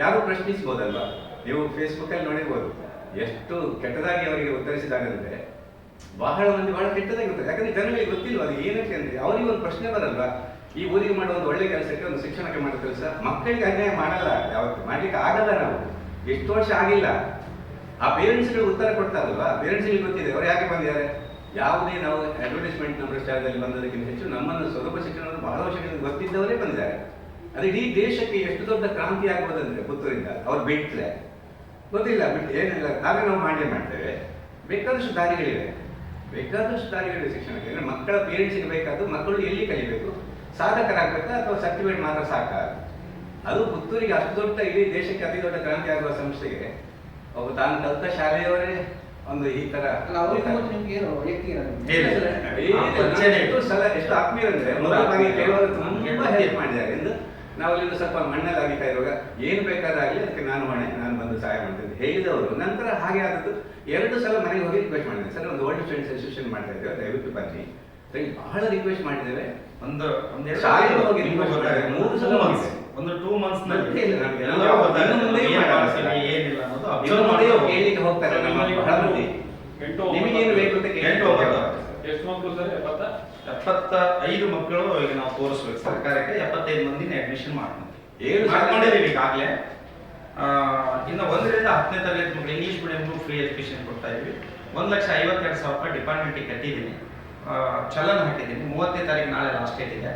ಯಾರು ಪ್ರಶ್ನಿಸ್ಬೋದಲ್ವಾ? ನೀವು ಫೇಸ್ಬುಕ್ಕಲ್ಲಿ ನೋಡಿರ್ಬೋದು, ಎಷ್ಟು ಕೆಟ್ಟದಾಗಿ ಅವರಿಗೆ ಉತ್ತರಿಸಿದಾಗಂದ್ರೆ ಬಹಳ ಮಂದಿ ಬಹಳ ಕೆಟ್ಟದಾಗಿ ಗೊತ್ತಿದೆ. ಯಾಕಂದ್ರೆ ಜನಗಳಿಗೆ ಗೊತ್ತಿಲ್ವ ಅದು ಏನಕ್ಕೆ ಅಂದ್ರೆ ಅವರಿಗೆ ಒಂದು ಪ್ರಶ್ನೆ ಬರಲ್ವಾ? ಈ ಊರಿಗೆ ಮಾಡುವ ಒಂದು ಒಳ್ಳೆ ಕೆಲಸಕ್ಕೆ, ಒಂದು ಶಿಕ್ಷಣಕ್ಕೆ ಮಾಡೋ ಕೆಲಸ ಮಕ್ಕಳಿಗೆ ಅನ್ಯಾಯ ಮಾಡಲ್ಲ, ಯಾವತ್ತು ಮಾಡ್ಲಿಕ್ಕೆ ಆಗಲ್ಲ. ನಾವು ಎಷ್ಟು ವರ್ಷ ಆಗಿಲ್ಲ, ಆ ಪೇರೆಂಟ್ಸ್ಗಳು ಉತ್ತರ ಕೊಡ್ತಾರಲ್ವಾ? ಪೇರೆಂಟ್ಸ್ಗೆ ಗೊತ್ತಿದೆ ಅವ್ರು ಯಾಕೆ ಬಂದಿದ್ದಾರೆ. ಯಾವುದೇ ನಾವು ಅಡ್ವರ್ಟೈಸ್ಮೆಂಟ್ ನಮ್ಮ ಸ್ಥಳದಲ್ಲಿ ಬಂದದಕ್ಕಿಂತ ಹೆಚ್ಚು ನಮ್ಮನ್ನು ಸ್ವರೂಪ ಶಿಕ್ಷಣವನ್ನು ಬಹಳ ವರ್ಷಗಳಿಂದ ಗೊತ್ತಿದ್ದವರೇ ಬಂದಿದ್ದಾರೆ. ಅದು ಇಡೀ ದೇಶಕ್ಕೆ ಎಷ್ಟು ದೊಡ್ಡ ಕ್ರಾಂತಿ ಆಗ್ಬೋದಂದ್ರೆ ಪುತ್ತೂರಿಂದ ಅವ್ರು ಬಿಟ್ಟರೆ ಗೊತ್ತಿಲ್ಲ, ಬಿಟ್ಟು ಏನಿಲ್ಲ, ನಾವೇ ನಾವು ಮಾಡ್ತೇವೆ. ಬೇಕಾದಷ್ಟು ದಾರಿಗಳಿವೆ, ಶಿಕ್ಷಣಕ್ಕೆ. ಅಂದರೆ ಮಕ್ಕಳ ಪೇರೆಂಟ್ಸಿಗೆ ಬೇಕಾದ್ದು ಮಕ್ಕಳು ಎಲ್ಲಿ ಕಲಿಬೇಕು, ಸಾಧಕರಾಗಬೇಕಾ ಅಥವಾ ಸರ್ಟಿಫಿಕೇಟ್ ಮಾತ್ರ ಸಾಕ? ಅದು ಪುತ್ತೂರಿಗೆ ಅಷ್ಟು ದೊಡ್ಡ, ಇಡೀ ದೇಶಕ್ಕೆ ಅತಿ ದೊಡ್ಡ ಕ್ರಾಂತಿ ಆಗುವ ಸಂಸ್ಥೆಗೆ ಒಬ್ಬ ತಾನು ಕಲಿತ ಶಾಲೆಯವರೇ ಒಂದು ಈ ತರ ಎಷ್ಟು ಆತ್ಮೀಯರಂದ್ರೆ ಮೊದಲಾಗಿ ಕೆಲವರು ತುಂಬಾ ಹೆಲ್ಪ್ ಮಾಡಿದ್ದಾರೆ ಎಂದು ನಾವು ಅಲ್ಲಿಂದ ಸ್ವಲ್ಪ ಮಣ್ಣಲ್ಲಿ ಆಗಿತಾ ಇರುವಾಗ ಏನು ಬೇಕಾದಾಗಲಿ ಅದಕ್ಕೆ ನಾನು ಹೊಣೆ, ನಾನು ಬಂದು ಸಹಾಯ ಮಾಡ್ತೇನೆ ಹೇಳಿದವರು. ನಂತರ ಹಾಗೆ ಆದದ್ದು 2 ಸಲ ಮನೆಗೆ ಹೋಗಿ ರಿಕ್ವೆಸ್ಟ್ ಮಾಡಿದ್ದೇವೆ, ಸರ್ ಒಂದು ಓಲ್ಡ್ ಸ್ಟೂಡೆಂಟ್ಸ್ ಅಸೋಸಿಯೇಷನ್ ಮಾಡ್ತಾ ಇದ್ದೇವೆ, ದಯವಿಟ್ಟು ಬನ್ನಿ ಬಹಳ ರಿಕ್ವೆಸ್ಟ್ ಮಾಡಿದ್ದೇವೆ. ಒಂದು ಶಾಲೆಗೆ ಹೋಗಿ 3 ಸಲ ಹೋಗಿದೆ. ಒಂದು 2 months ಕೇಳಿಕ್ಕೆ ಹೋಗ್ತಾರೆ ಬಹಳ ಮಂದಿ, ನಿಮಗೇನು ಬೇಕು ಅಂತ ಎಷ್ಟು ಮಕ್ಕಳು ಸರ್? 75 ಮಕ್ಕಳು ಈಗ ನಾವು ತೋರಿಸ್ಬೇಕು ಸರ್ಕಾರಕ್ಕೆ. 75 ಮಂದಿನ ಅಡ್ಮಿಷನ್ ಮಾಡ್ಕೊಂಡಿದ್ದೀವಿ ಈಗಾಗಲೇ. ಇನ್ನು 1ರಿಂದ 10ನೇ ತರಗತಿ ಮಕ್ಕಳು ಇಂಗ್ಲೀಷ್ ಮೀಡಿಯಂಗೂ ಫ್ರೀ ಎಜುಕೇಶನ್ ಕೊಡ್ತಾ ಇದ್ವಿ. 1,52,000 ರೂಪಾಯಿ ಡಿಪಾರ್ಟ್ಮೆಂಟಿಗೆ ಕಟ್ಟಿದ್ದೀನಿ, ಚಲನ್ ಹಾಕಿದ್ದೀನಿ. 30ನೇ ತಾರೀಕು ನಾಳೆ ಲಾಸ್ಟ್ ಡೇಟ್ ಇದೆ.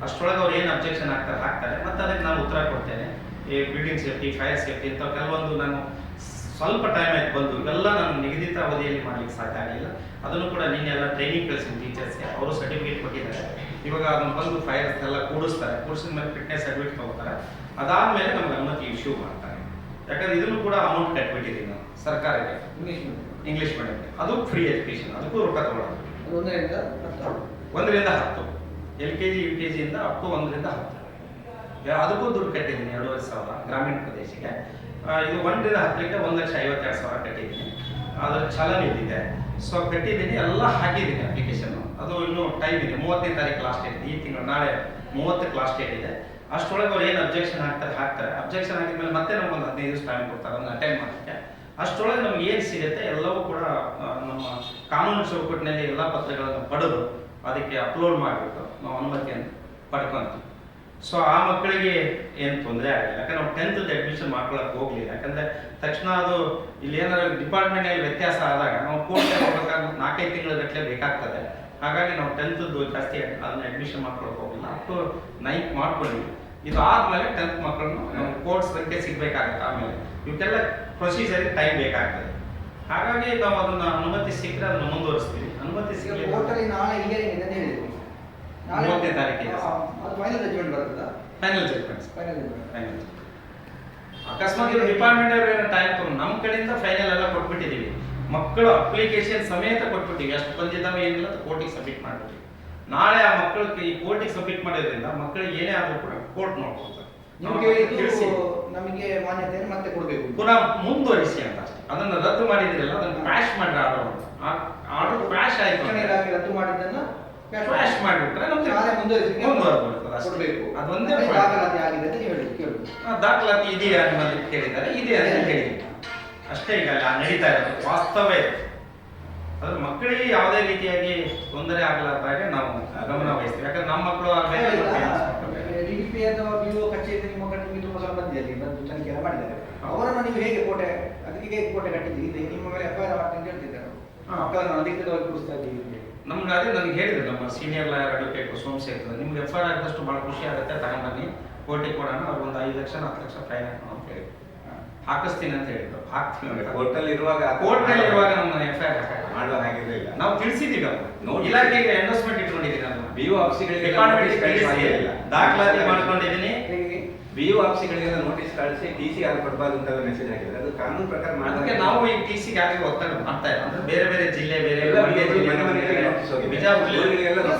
ಅಷ್ಟರೊಳಗೆ ಅವ್ರು ಏನು ಅಬ್ಜೆಕ್ಷನ್ ಹಾಕ್ತಾರೆ ಮತ್ತು ಅದಕ್ಕೆ ನಾನು ಉತ್ತರ ಕೊಡ್ತೇನೆ. ಈ ಬಿಲ್ಡಿಂಗ್ ಸೇಫ್ಟಿ, ಫೈರ್ ಸೇಫ್ಟಿ ಅಂತ ಕೆಲವೊಂದು ನಾನು ಸ್ವಲ್ಪ ಟೈಮ್ ಆಯ್ತು ಬಂದು, ಇವೆಲ್ಲ ನಾನು ನಿಗದಿತ ಅವಧಿಯಲ್ಲಿ ಮಾಡ್ಲಿಕ್ಕೆ ಸಾಧ್ಯ ಆಗಲಿಲ್ಲ. ಅದನ್ನು ಕೂಡ ನಿನ್ನೆಲ್ಲ ಟ್ರೈನಿಂಗ್ ಕಳಿಸಿದ ಟೀಚರ್ಸ್ಗೆ, ಅವರು ಸರ್ಟಿಫಿಕೇಟ್ ಕೊಟ್ಟಿದ್ದಾರೆ. ಇವಾಗ ಅದನ್ನು ಬಂದು ಫೈಲ್ಸ್ ಎಲ್ಲ ಕೂಡಿಸ್ತಾರೆ, ಕೂಡಿಸಿದ ಮೇಲೆ ಫಿಟ್ನೆಸ್ ಸರ್ಟಿಫಿಕೇಟ್ ತಗೋತಾರೆ. ಅದಾದಮೇಲೆ ನಮ್ಗೆ ಅನುಮತಿ ಇಶ್ಯೂ ಮಾಡ್ತಾರೆ. ಯಾಕಂದ್ರೆ ಇದನ್ನು ಕೂಡ ಅಮೌಂಟ್ ಕಟ್ಬಿಟ್ಟಿದ್ದೀನಿ ನಾನು ಸರ್ಕಾರಕ್ಕೆ, ಇಂಗ್ಲೀಷ್ ಮೀಡಿಯಂಗೆ. ಅದು ಫ್ರೀ ಎಜುಕೇಶನ್, ಅದಕ್ಕೂ ರೊಕ್ಕ ತಗೊಳ್ಳೋದು. 1ರಿಂದ 10 LKG UKG ಇಂದ ಅಪ್ ಟು 1ರಿಂದ 10 ಅದಕ್ಕೂ ದುಡ್ಡು ಕಟ್ಟಿದ್ದೀನಿ. 2,500 ಗ್ರಾಮೀಣ ಪ್ರದೇಶಕ್ಕೆ. ಇದು 1ರಿಂದ 10ಕ್ಕೆ 1,52,000 ಕಟ್ಟಿದ್ದೀನಿ. ಅದರ ಚಲನ್ ಇದ್ದಿದೆ, ಸೊ ಕಟ್ಟಿದ್ದೀನಿ, ಎಲ್ಲ ಹಾಕಿದ್ದೀನಿ ಅಪ್ಲಿಕೇಶನ್. ಅದು ಇನ್ನೂ ಟೈಮ್ ಇದೆ, 30ನೇ ತಾರೀಕು ಲಾಸ್ಟ್ ಡೇಟ್. ಈ ತಿಂಗಳು ನಾಳೆ 30ಕ್ಕೆ ಲಾಸ್ಟ್ ಡೇಟ್ ಇದೆ. ಅಷ್ಟೊಳಗೆ ಅವ್ರು ಏನು ಅಬ್ಜೆಕ್ಷನ್ ಹಾಕ್ತಾರೆ. ಅಬ್ಜೆಕ್ಷನ್ ಹಾಕಿದ್ಮೇಲೆ ಮತ್ತೆ ನಮ್ಗೊಂದು 15 ದಿವಸ ಟೈಮ್ ಕೊಡ್ತಾರೆ ಅದನ್ನು ಅಟೆಂಡ್ ಮಾಡೋಕ್ಕೆ. ಅಷ್ಟೊಳಗೆ ನಮ್ಗೆ ಏನು ಸಿಗುತ್ತೆ ಎಲ್ಲವೂ ಕೂಡ ನಮ್ಮ ಕಾನೂನು ಚೌಕಟ್ಟಿನಲ್ಲಿ ಎಲ್ಲ ಪತ್ರಗಳನ್ನು ಪಡೆದು ಅದಕ್ಕೆ ಅಪ್ಲೋಡ್ ಮಾಡಿಬಿಟ್ಟು ನಾವು ಅನುಮತಿಯನ್ನು ಪಡ್ಕೊಂತೀವಿ. ಸೊ ಆ ಮಕ್ಕಳಿಗೆ ಏನು ತೊಂದರೆ ಆಗಿಲ್ಲ. ಯಾಕಂದ್ರೆ ನಾವು 10th ಅಡ್ಮಿಷನ್ ಮಾಡ್ಕೊಳಕ್ಕೆ ಹೋಗ್ಲಿಲ್ಲ. ಯಾಕಂದರೆ ತಕ್ಷಣ ಅದು ಇಲ್ಲಿ ಏನಾದ್ರು ಡಿಪಾರ್ಟ್ಮೆಂಟಲ್ಲಿ ವ್ಯತ್ಯಾಸ ಆದಾಗ ನಾವು ಕೋರ್ಟ್ಗೆ ಹೋಗ್ಬೇಕಾದ್ರೆ 4-5 ತಿಂಗಳ ಗಟ್ಟಲೆ ಬೇಕಾಗ್ತದೆ. ಹಾಗಾಗಿ ನಾವು 10th ಜಾಸ್ತಿ ಅದನ್ನ ಅಡ್ಮಿಷನ್ ಮಾಡ್ಕೊಳಕ್ಕೆ ಹೋಗಿಲ್ಲ. ಅಪ್ ಟು 9th ಮಾಡ್ಕೊಂಡಿವಿ. ಇದು ಆದಮೇಲೆ 10th ಮಕ್ಕಳನ್ನು ನಾವು ಕೋರ್ಟ್ಸ್ ಬಗ್ಗೆ ಸಿಗಬೇಕಾಗುತ್ತೆ. ಆಮೇಲೆ ಇವಕ್ಕೆಲ್ಲ ಪ್ರೊಸೀಜರ್ಗೆ ಟೈಮ್ ಬೇಕಾಗ್ತದೆ. ಹಾಗಾಗಿ ನಾವು ಅದನ್ನು ಅನುಮತಿ ಸಿಕ್ಕರೆ ಅದನ್ನು ಮುಂದುವರಿಸ್ತೀವಿ. ಅನುಮತಿ ಸಿಗಲಿ ಕೋರ್ಟಲ್ಲಿ ನಾಳೆ ಹಿಯರಿಂಗ್ ಇದೆ ಅಂತ ಹೇಳಿದ್ರು. 30ನೇ ತಾರೀಕಿಗೆ ಅದು ಫೈನಲ್ ಜಡ್ಜ್ಮೆಂಟ್ ಬರ್ತದಾ? Final judgement. ಫೈನಲ್ ಅಕಸ್ಮಾತ್ ಡಿಪಾರ್ಟ್ಮೆಂಟ್ ಅವರು ಏನೋ ಟೈಮ್ ತಗೊಂಡು ನಮ್ಮ ಕಡೆಯಿಂದ ಫೈನಲ್ ಎಲ್ಲ ಕೊಟ್ಬಿಟ್ಟಿದ್ದೀವಿ. ಮಕ್ಕಳು ಅಪ್ಲಿಕೇಶನ್ ಸಮೇತ ಕೊಟ್ಬಿಟ್ಟಿವಿ. ಎಷ್ಟು ಬಂದಿದ್ದಾವೆ ಏನಿಲ್ಲ ಕೋರ್ಟಿಗೆ ಸಬ್ಮಿಟ್ ಮಾಡಿಬಿಟ್ಟಿವಿ. ನಾಳೆ ಆ ಮಕ್ಕಳಿಗೆ ಈ ಕೋರ್ಟಿಗೆ ಸಬ್ಮಿಟ್ ಮಾಡೋದ್ರಿಂದ ಮಕ್ಕಳಿಗೆ ಏನೇ ಆದರೂ ಕೂಡ ಕೋರ್ಟ್ ನೋಡ್ಕೊಳ್ತಾರೆ. ತಿಳಿಸಿ ನಮಗೆ ಮಾನ್ಯತೆಯನ್ನು ಮತ್ತೆ ಕೊಡಬೇಕು, ಪುನಃ ಮುಂದುವರಿಸಿ ಅಂತ ಅಷ್ಟೇ. ಅದನ್ನು ರದ್ದು ಮಾಡಿದ್ರಲ್ಲ, ಅದನ್ನು ಕ್ರಾಶ್ ಮಾಡಿ ಆರ್ಡರ್ ಕ್ರಾಶ್ ಆಯ್ತು. ಇಲಾಖೆ ರದ್ದು ಮಾಡಿದ್ದನ್ನ ಕ್ರಾಶ್ ಮಾಡಿಬಿಟ್ರೆ ನಮ್ಗೆ ಮುಂದುವರಿಸಿ ಕೊಡಬೇಕು. ಅದೊಂದೇ ದಾಖಲಾತಿ ಆಗಿದೆ ಅಂತ ನೀವು ಕೇಳುದು. ದಾಖಲಾತಿ ಇದೆಯಾ ಅನ್ನೋದಕ್ಕೆ ಕೇಳಿದ್ದಾರೆ. ಇದೆ ಅಂತ ಹೇಳಿದ್ವಿ ಅಷ್ಟೇ. ಈಗ ನಡೀತಾ ಇರೋದು ವಾಸ್ತವ ಇದೆ. ಅದ್ರ ಮಕ್ಕಳಿಗೆ ಯಾವುದೇ ರೀತಿಯಾಗಿ ತೊಂದರೆ ಆಗಲಾರ್ದಾಗೆ ನಾವು ಗಮನ ವಹಿಸ್ತೀವಿ. ಯಾಕಂದ್ರೆ ನಮ್ಮ ಮಕ್ಕಳು DDP ಅಥವಾ BO ಕಚೇರಿ ನಿಮ್ಮ ಕಣ್ಣಿಗೆ ತುಂಬಾ ಸಂಬಂಧ ಅಲ್ಲಿ ಬಂದು ತನಿಖೆ ಎಲ್ಲ ಮಾಡಿದ್ದಾರೆ. ಅವರನ್ನು ನೀವು ಹೇಗೆ ಕೋಟೆ ಅದಕ್ಕೆ ಕೋಟೆ ಕಟ್ಟಿದ್ದೀರಿ, ನಿಮ್ಮ ಮೇಲೆ FIR ಮಾಡ್ತೀನಿ ಅಂತ ಹೇಳ್ತಿದ್ದಾರೆ. ಮಕ್ಕಳನ್ನು ಅಧಿಕೃತವಾಗಿ ಕೂರಿಸ್ತಾ ಇದ್ದೀವಿ. ನಮ್ಗೆ ಅದೇ ನನಗೆ ಹೇಳಿದ್ರು ನಮ್ಮ ಸೀನಿಯರ್ ಲಾಯರ್ ಅಡ್ವೊಕೇಟ್ ಸೋಮಶೇಖರ್, ನಿಮ್ಗೆ FIR ಆಗಿದಷ್ಟು ಭಾಳ ಖುಷಿ ಆಗುತ್ತೆ, ತಗೊಂಡ್ಬನ್ನಿ ಕೋರ್ಟಿಗೆ ಕೊಡೋಣ, ಅವ್ರು ಒಂದು 5 ಲಕ್ಷ 10 ಲಕ್ಷ ಫೈನ್ ಹಾಕೋಣ ಅಂತ ಹೇಳಿ ಹಾಕಿಸ್ತೀನಿ ಅಂತ ಹೇಳಿದ್ರು. ಹಾಕ್ತೀವಿ. ಕೋರ್ಟಲ್ಲಿ ಇರುವಾಗ ನಮ್ಮ FIR ಮಾಡುವ ಹಾಗಿರಲಿಲ್ಲ. ನಾವು ತಿಳಿಸಿದ್ದೀವಿ. ಇಲಾಖೆಗೆ ಎಂಡೋಸ್ಮೆಂಟ್ ಇಟ್ಕೊಂಡಿದ್ದೀನಿ ನಾನು. BO ಆಫೀಸ್ಗಳಿಗೆ ದಾಖಲಾತಿ ಮಾಡ್ಕೊಂಡಿದ್ದೀನಿ. BO ಆಫೀಸ್ಗಳಿಗೆಲ್ಲ ನೋಟಿಸ್ ಕಳಿಸಿ TC ಯಾರು ಕೊಡಬಾರ್ದು ಅಂತ ಮೆಸೇಜ್ ಹಾಕಿದ್ದಾರೆ. ಅದು ಕಾನೂನು ಪ್ರಕಾರ ಅದಕ್ಕೆ ನಾವು ಈ TC ಯಾರಿಗೆ ಒತ್ತಡ ಮಾಡ್ತಾ ಇಲ್ಲ. ಅಂದ್ರೆ ಬೇರೆ ಬೇರೆ ಜಿಲ್ಲೆ ಬೇರೆ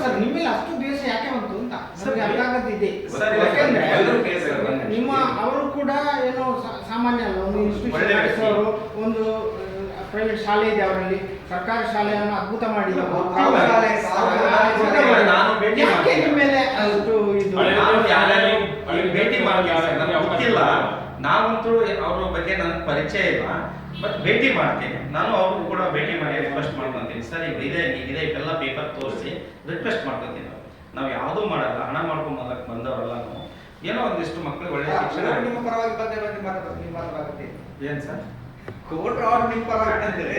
ಸರ್ ನಿಮ್ಮಲ್ಲಿ ಅಷ್ಟು ದ್ವೇಷ ಯಾಕೆ ಬಂತು ಅಂತ ನಮಗೆ ಅರ್ಥ ಆಗತ್ತಿದೆ. ನಿಮ್ಮ ಅವರು ಕೂಡ ಏನೋ ಸಾಮಾನ್ಯ ಅಲ್ಲ, ಒಂದು ಇನ್ಸ್ಟಿಟ್ಯೂಷನ್ ನಡೆಸೋರು, ಒಂದು ಪ್ರೈವೇಟ್ ಶಾಲೆ ಇದೆ ಅವರಲ್ಲಿ, ಸರ್ಕಾರಿ ಶಾಲೆಯನ್ನು ಅದ್ಭುತ ಮಾಡಿದವರು. ನಾನು ಭೇಟಿ ನನಗೆ ಗೊತ್ತಿಲ್ಲ. ನಾವಂತೂ ಅವ್ರ ಬಗ್ಗೆ ನನಗೆ ಪರಿಚಯ ಇಲ್ಲ, ಬಟ್ ಭೇಟಿ ಮಾಡ್ತೀನಿ. ನಾನು ಅವ್ರಿಗೂ ಕೂಡ ಭೇಟಿ ಮಾಡಿ ರಿಕ್ವೆಸ್ಟ್ ಮಾಡ್ಕೊತೀನಿ. ಸರ್ ಇದೆ ಇವೆಲ್ಲ ಪೇಪರ್ ತೋರಿಸಿ ರಿಕ್ವೆಸ್ಟ್ ಮಾಡ್ಕೊತೀನಿ. ನಾವು ಯಾವುದೂ ಮಾಡಲ್ಲ, ಹಣ ಮಾಡ್ಕೊಂಬಂದಕ್ಕೆ ಬಂದವರಲ್ಲ ನಾವು. ಏನೋ ಒಂದಿಷ್ಟು ಮಕ್ಕಳಿಗೆ ಒಳ್ಳೆ ಶಿಕ್ಷಣ. ನಿಮ್ಮ ಪರವಾಗಿ ಮಾತಾಡುತ್ತೆ ಏನ್ ಸರ್? ಕೋರ್ಟ್ ಆರ್ಡರ್ ನಿಮ್ಮ ಪರವಾಗಿ ಅಂದರೆ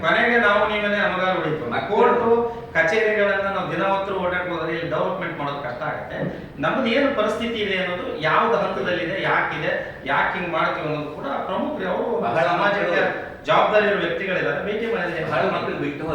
ಕೊನೆಗೆ ನಾವು ನೀವೇ ಅಮಗಾರ ಹೊಡಿತು. ಕೋರ್ಟು ಕಚೇರಿಗಳನ್ನ ನಾವು ದಿನ ಹೊತ್ತು ಓಡಾಡ್ಕ್ ಹೋದ್ರೆ ಇಲ್ಲಿ ಡೆವಲಪ್ಮೆಂಟ್ ಮಾಡೋದು ಕಷ್ಟ ಆಗುತ್ತೆ. ನಮ್ದು ಏನು ಪರಿಸ್ಥಿತಿ ಇದೆ ಅನ್ನೋದು, ಯಾವ್ದು ಹಂತದಲ್ಲಿದೆ, ಯಾಕೆ ಹಿಂಗ್ ಮಾಡ್ತೀವಿ ಅನ್ನೋದು ಕೂಡ ಪ್ರಮುಖರು ಅವರು ಸಮಾಜಕ್ಕೆ ಜವಾಬ್ದಾರಿ ಇರೋ ವ್ಯಕ್ತಿಗಳಿದ್ದಾರೆ. ಭೇಟಿ ಮಾಡಿದ್ರೆ ಬಹಳ ಮಕ್ಕಳು ಬಿಟ್ಟು